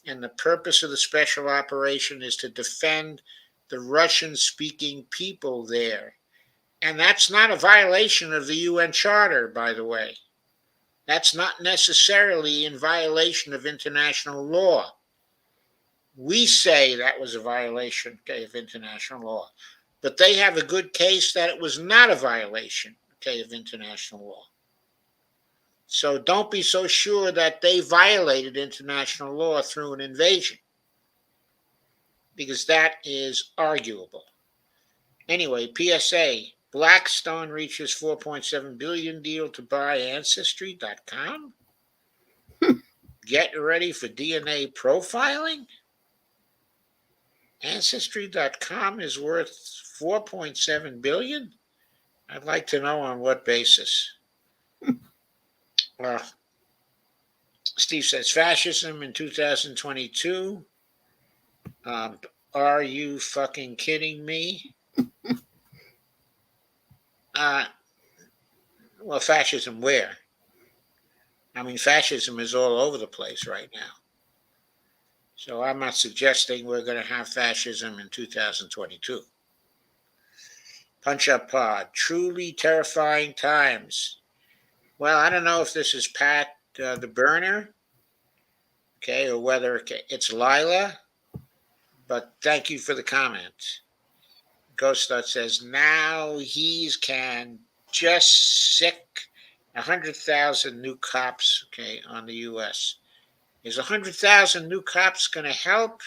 and the purpose of the special operation is to defend the Russian-speaking people there. And that's not a violation of the UN Charter, by the way. That's not necessarily in violation of international law. We say that was a violation, of international law. But they have a good case that it was not a violation, of international law. So don't be so sure that they violated international law through an invasion, because that is arguable. Anyway, PSA, Blackstone reaches $4.7 billion deal to buy Ancestry.com. Get ready for DNA profiling. Ancestry.com is worth $4.7 billion. I'd like to know on what basis. Steve says, fascism in 2022. Are you fucking kidding me? Well, fascism where? I mean, fascism is all over the place right now. So I'm not suggesting we're going to have fascism in 2022. Punch Up Pod, truly terrifying times. Well, I don't know if this is Pat the Burner okay, or whether it's Lila. But thank you for the comment. Ghostot says now he can just sick 100,000 new cops, okay, on the U.S. Is 100,000 new cops going to help?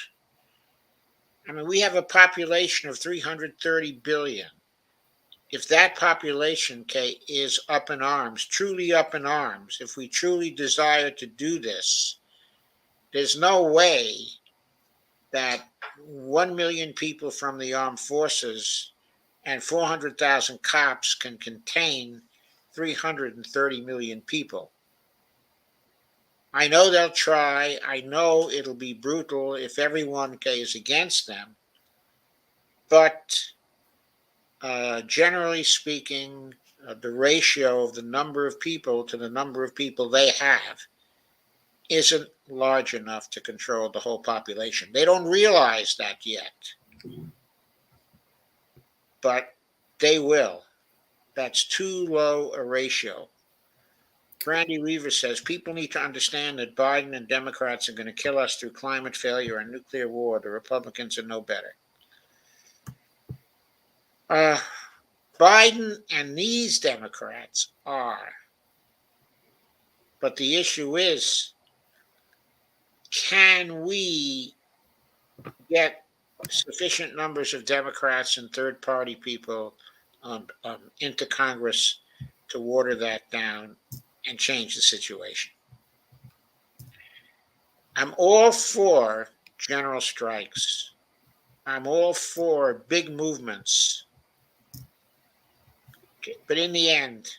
I mean, we have a population of 330 billion. If that population, okay, is up in arms, truly up in arms, if we truly desire to do this, there's no way that 1 million people from the armed forces and 400,000 cops can contain 330 million people. I know they'll try. I know it'll be brutal if everyone is against them. But generally speaking, the ratio of the number of people to the number of people they have isn't large enough to control the whole population. They don't realize that yet, but they will. That's too low a ratio. Brandy Weaver says people need to understand that Biden and Democrats are going to kill us through climate failure and nuclear war. The Republicans are no better. Biden and these Democrats are. But the issue is, can we get sufficient numbers of Democrats and third party people into Congress to water that down and change the situation? I'm all for general strikes. I'm all for big movements. Okay, but in the end,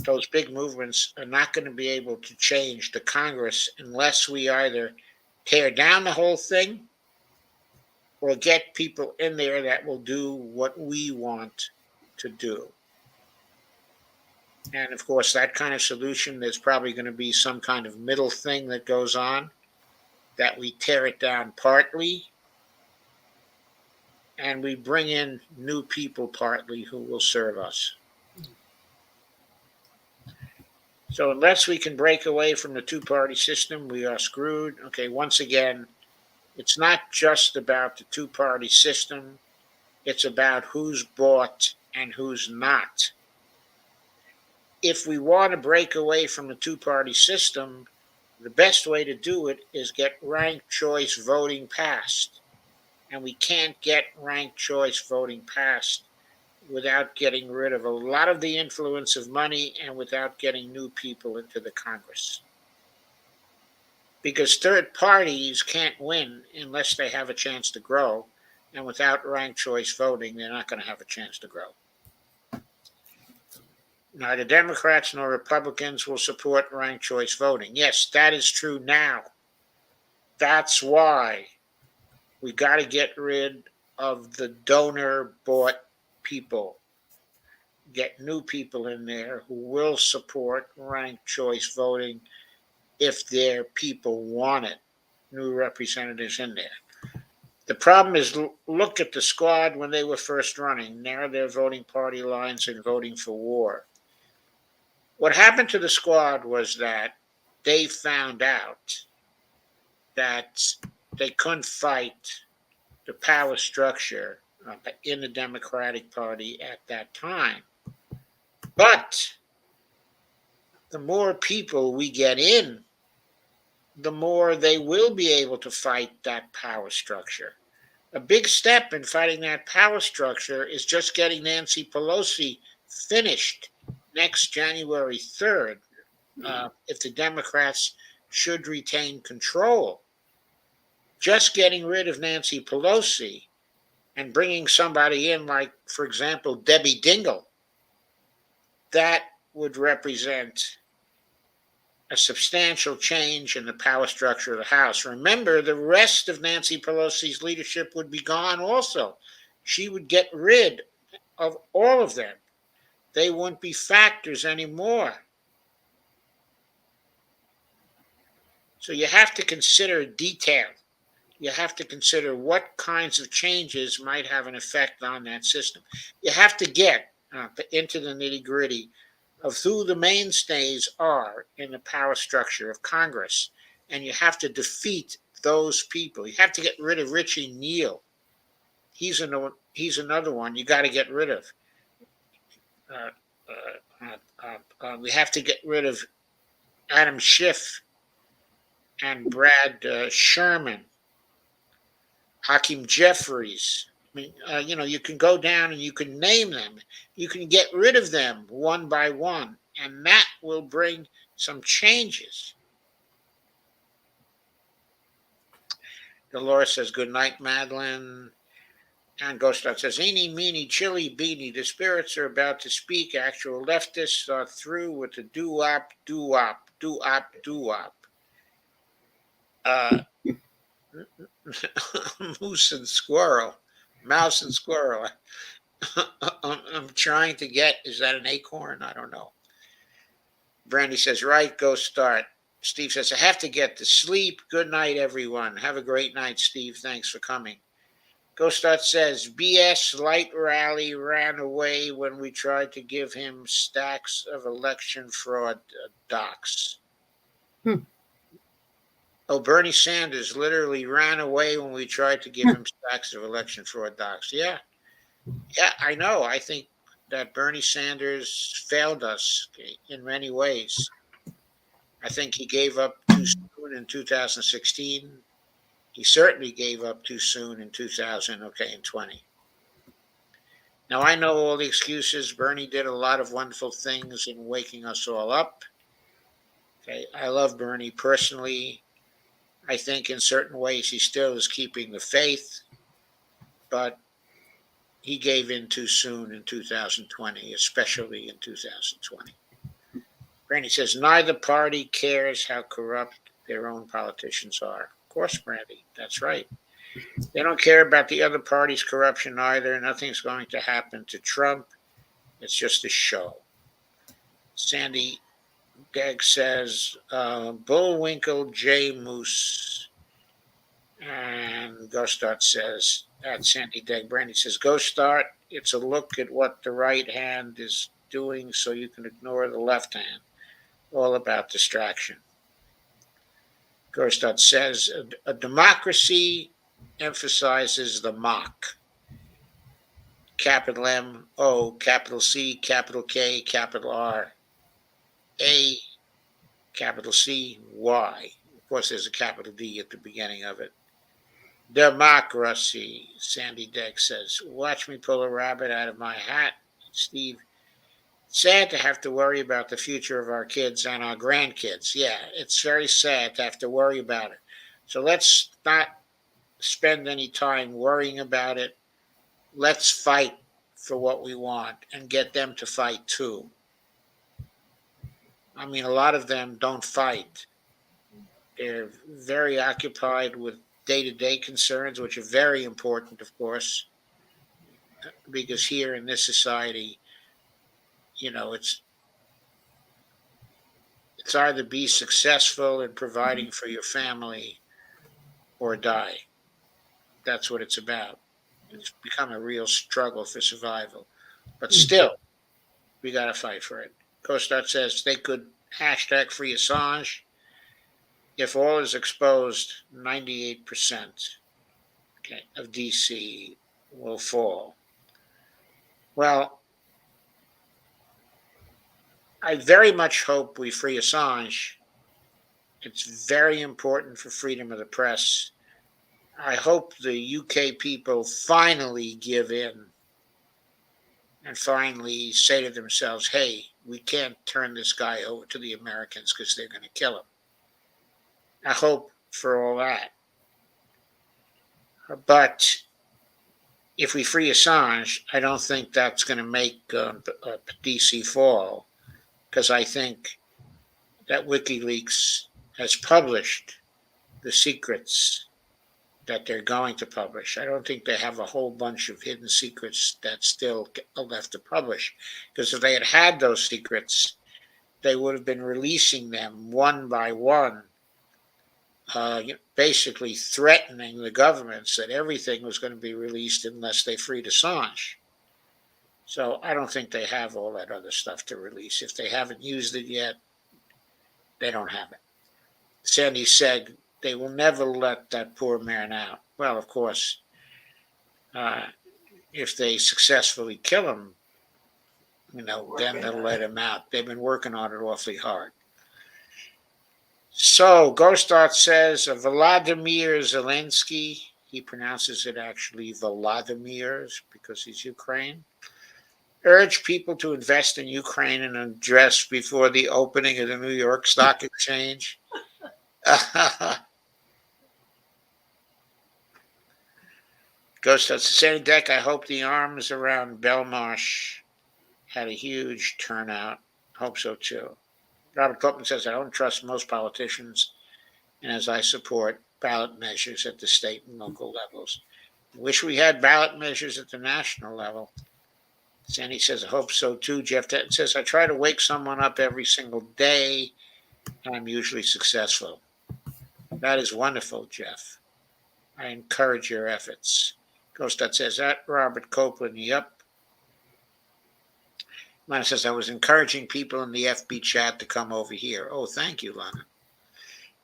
those big movements are not going to be able to change the Congress unless we either tear down the whole thing or get people in there that will do what we want to do. And of course, that kind of solution, there's probably going to be some kind of middle thing that goes on, that we tear it down partly and we bring in new people partly who will serve us. So unless we can break away from the two-party system, we are screwed. Okay, once again, it's not just about the two-party system. It's about who's bought and who's not. If we want to break away from the two-party system, the best way to do it is get ranked choice voting passed. And we can't get ranked choice voting passed without getting rid of a lot of the influence of money and without getting new people into the Congress. Because third parties can't win unless they have a chance to grow. And without ranked choice voting, they're not going to have a chance to grow. Neither Democrats nor Republicans will support ranked choice voting. Yes, that is true now. That's why we got to get rid of the donor-bought people. Get new people in there who will support ranked choice voting if their people want it. New representatives in there. The problem is, look at the squad when they were first running. Now they're voting party lines and voting for war. What happened to the squad was that they found out that they couldn't fight the power structure in the Democratic Party at that time. But the more people we get in, the more they will be able to fight that power structure. A big step in fighting that power structure is just getting Nancy Pelosi finished next January 3rd, if the Democrats should retain control. Just getting rid of Nancy Pelosi and bringing somebody in like, for example, Debbie Dingell, that would represent a substantial change in the power structure of the House. Remember, the rest of Nancy Pelosi's leadership would be gone also. She would get rid of all of them. They wouldn't be factors anymore. So you have to consider detail. You have to consider what kinds of changes might have an effect on that system. You have to get into the nitty-gritty of who the mainstays are in the power structure of Congress. And you have to defeat those people. You have to get rid of Richie Neal. He's another one you got to get rid of. Uh, we have to get rid of Adam Schiff and Brad Sherman, Hakeem Jeffries. I mean, you can go down and you can name them. You can get rid of them one by one, and that will bring some changes. Dolores says, good night, Madeline. And Ghostot says, eeny, meeny, chili, beanie. The spirits are about to speak. Actual leftists are through with the doo-wop, doo-wop, doo-wop, doo-wop. Moose and squirrel. Mouse and squirrel. I'm trying to get, is that an acorn? I don't know. Brandy says, right, go start. Steve says, I have to get to sleep. Good night, everyone. Have a great night, Steve. Thanks for coming. Go Start says, BS Light Rally ran away when we tried to give him stacks of election fraud docs. Oh, Bernie Sanders literally ran away when we tried to give him stacks of election fraud docs. Yeah, I know. I think that Bernie Sanders failed us in many ways. I think he gave up too soon in 2016. He certainly gave up too soon in 2020. Now, I know all the excuses. Bernie did a lot of wonderful things in waking us all up. Okay, I love Bernie personally. I think in certain ways he still is keeping the faith, but he gave in too soon in 2020, especially in 2020. Brandy says, neither party cares how corrupt their own politicians are. Of course, Brandy, that's right. They don't care about the other party's corruption either. Nothing's going to happen to Trump. It's just a show. Sandy Gegg says, Bullwinkle J. Moose. And Go Start says, at Sandy Gegg, Brandy says, Go Start. It's a look at what the right hand is doing so you can ignore the left hand. All about distraction. Go Start says, a democracy emphasizes the mock. Capital M, O, capital C, capital K, capital R, A, capital C, Y. Of course, there's a capital D at the beginning of it. Democracy, Sandy Gegg says. Watch me pull a rabbit out of my hat, Steve. Sad to have to worry about the future of our kids and our grandkids. Yeah, it's very sad to have to worry about it. So let's not spend any time worrying about it. Let's fight for what we want and get them to fight too. I mean, a lot of them don't fight. They're very occupied with day-to-day concerns, which are very important, of course, because here in this society, it's either be successful in providing for your family or die. That's what it's about. It's become a real struggle for survival. But still, we got to fight for it. CoStar says they could hashtag free Assange. If all is exposed, 98% of DC will fall. Well, I very much hope we free Assange. It's very important for freedom of the press. I hope the UK people finally give in and finally say to themselves, hey, we can't turn this guy over to the Americans because they're going to kill him. I hope for all that. But if we free Assange, I don't think that's going to make DC fall, because I think that WikiLeaks has published the secrets that they're going to publish. I don't think they have a whole bunch of hidden secrets that still are left to publish, because if they had had those secrets, they would have been releasing them one by one, basically threatening the governments that everything was going to be released unless they freed Assange. So I don't think they have all that other stuff to release. If they haven't used it yet, they don't have it. Sandy said they will never let that poor man out. Well, of course, uh, if they successfully kill him, then they'll let him out. They've been working on it awfully hard. So Ghost Art says Volodymyr Zelensky, he pronounces it actually Volodymyr because he's Ukraine, urged people to invest in Ukraine and address before the opening of the New York Stock Exchange. Ghost Art says, Deck, I hope the arms around Belmarsh had a huge turnout. Hope so too. Robert Copeland says, I don't trust most politicians, and as I support ballot measures at the state and local levels. I wish we had ballot measures at the national level. Sandy says, I hope so too. Jeff Detton says, I try to wake someone up every single day, and I'm usually successful. That is wonderful, Jeff. I encourage your efforts. Ghost Dot says, that Robert Copeland, yep. Lana says, I was encouraging people in the FB chat to come over here. Oh, thank you, Lana.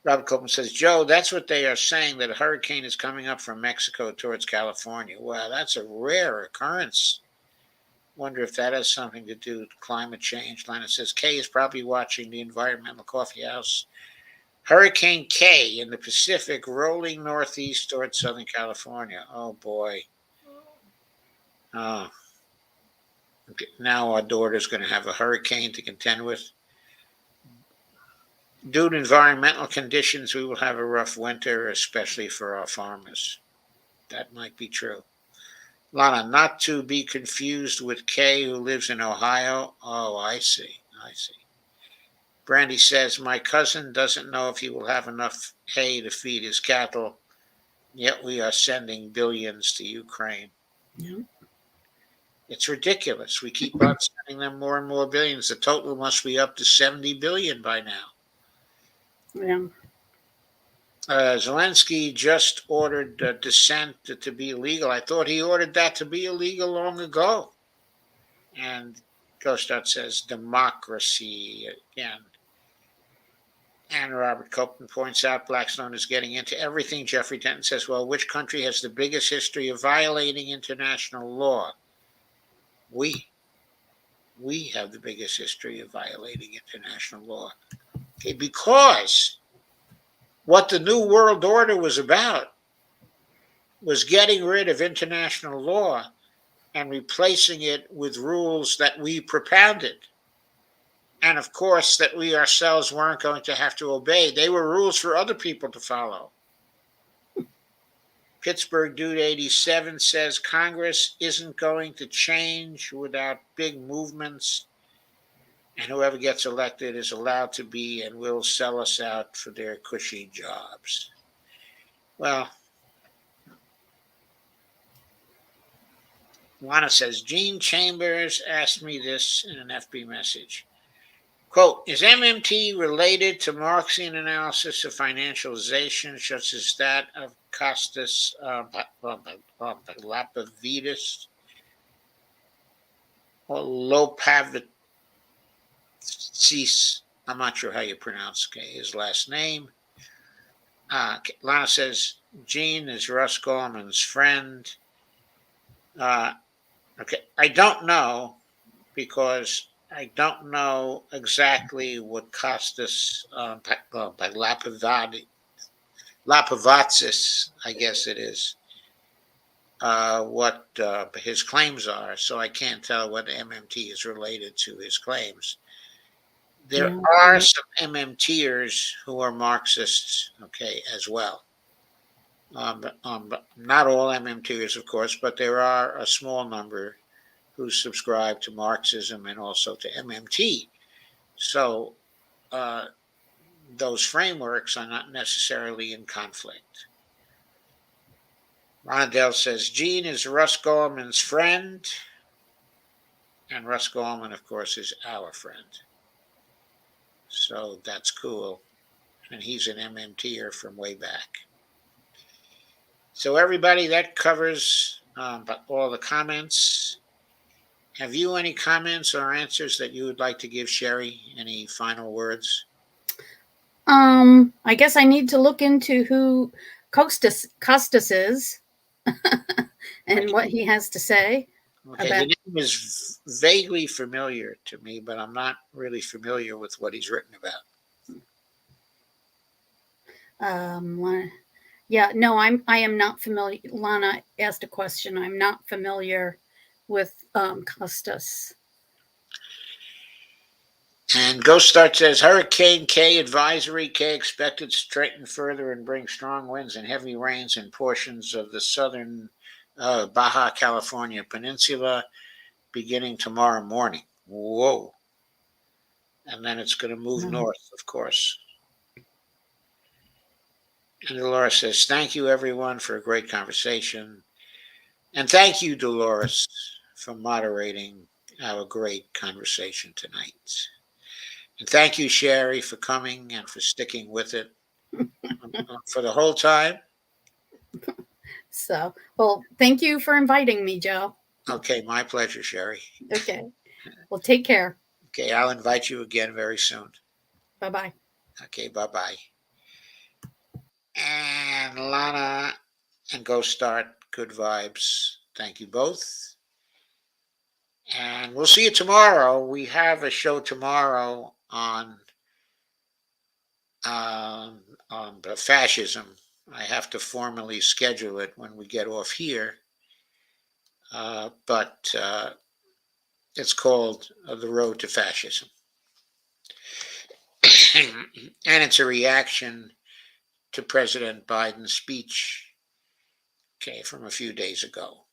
Robert Copeland says, Joe, that's what they are saying, that a hurricane is coming up from Mexico towards California. Well, that's a rare occurrence. Wonder if that has something to do with climate change. Lana says, Kay is probably watching the Environmental Coffee House. Hurricane K in the Pacific rolling northeast towards Southern California. Oh, boy. Oh. Okay. Now our daughter's going to have a hurricane to contend with. Due to environmental conditions, we will have a rough winter, especially for our farmers. That might be true. Lana, not to be confused with Kay, who lives in Ohio. Oh, I see. Brandy says, my cousin doesn't know if he will have enough hay to feed his cattle, yet we are sending billions to Ukraine. Yeah. It's ridiculous. We keep on sending them more and more billions. The total must be up to 70 billion by now. Yeah. Zelensky just ordered dissent to be illegal. I thought he ordered that to be illegal long ago. And Gostot says democracy again. And Robert Copeland points out Blackstone is getting into everything. Jeffrey Denton says, well, which country has the biggest history of violating international law? We have the biggest history of violating international law. Okay, because what the New World Order was about was getting rid of international law and replacing it with rules that we propounded. And of course, that we ourselves weren't going to have to obey. They were rules for other people to follow. Pittsburgh Dude 87 says Congress isn't going to change without big movements, and whoever gets elected is allowed to be and will sell us out for their cushy jobs. Well, Lana says, Gene Chambers asked me this in an FB message. Quote, is MMT related to Marxian analysis of financialization, such as that of Costas Lapidus or Lopavitsis? I'm not sure how you pronounce his last name. Lana says, Gene is Russ Gorman's friend. Okay, I don't know because I don't know exactly what Costas Lapavatsis, I guess it is, what his claims are. So I can't tell what MMT is related to his claims. There are some MMTers who are Marxists, okay, as well. Not all MMTers, of course, but there are a small number who subscribe to Marxism and also to MMT. So those frameworks are not necessarily in conflict. Rondell says, Gene is Russ Gorman's friend, and Russ Gorman, of course, is our friend. So that's cool. And he's an MMTer from way back. So everybody, that covers all the comments. Have you any comments or answers that you would like to give Sherry? Any final words? I guess I need to look into who Costas is and what he has to say Okay, about. the name is vaguely familiar to me, but I'm not really familiar with what he's written about. Yeah, no, I am not familiar. Lana asked a question. I'm not familiar with Costas. And Ghost Start says Hurricane K advisory. K expected to straighten further and bring strong winds and heavy rains in portions of the southern Baja California Peninsula beginning tomorrow morning. Whoa. And then it's going to move north, of course. And Dolores says, thank you, everyone, for a great conversation. And thank you, Dolores, for moderating our great conversation tonight. And thank you, Sherry, for coming and for sticking with it for the whole time. So, well, thank you for inviting me, Joe. Okay, my pleasure, Sherry. Okay. Well, take care. Okay, I'll invite you again very soon. Bye bye. Okay, bye bye. And Lana and Go Start, good vibes. Thank you both. And we'll see you tomorrow. We have a show tomorrow on fascism. I have to formally schedule it when we get off here. But it's called The Road to Fascism. And it's a reaction to President Biden's speech, okay, from a few days ago.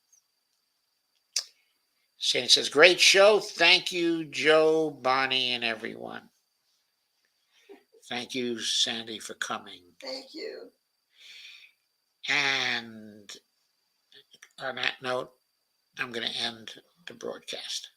Shane says, great show. Thank you, Joe, Bonnie, and everyone. Thank you, Sandy, for coming. Thank you. And on that note, I'm going to end the broadcast.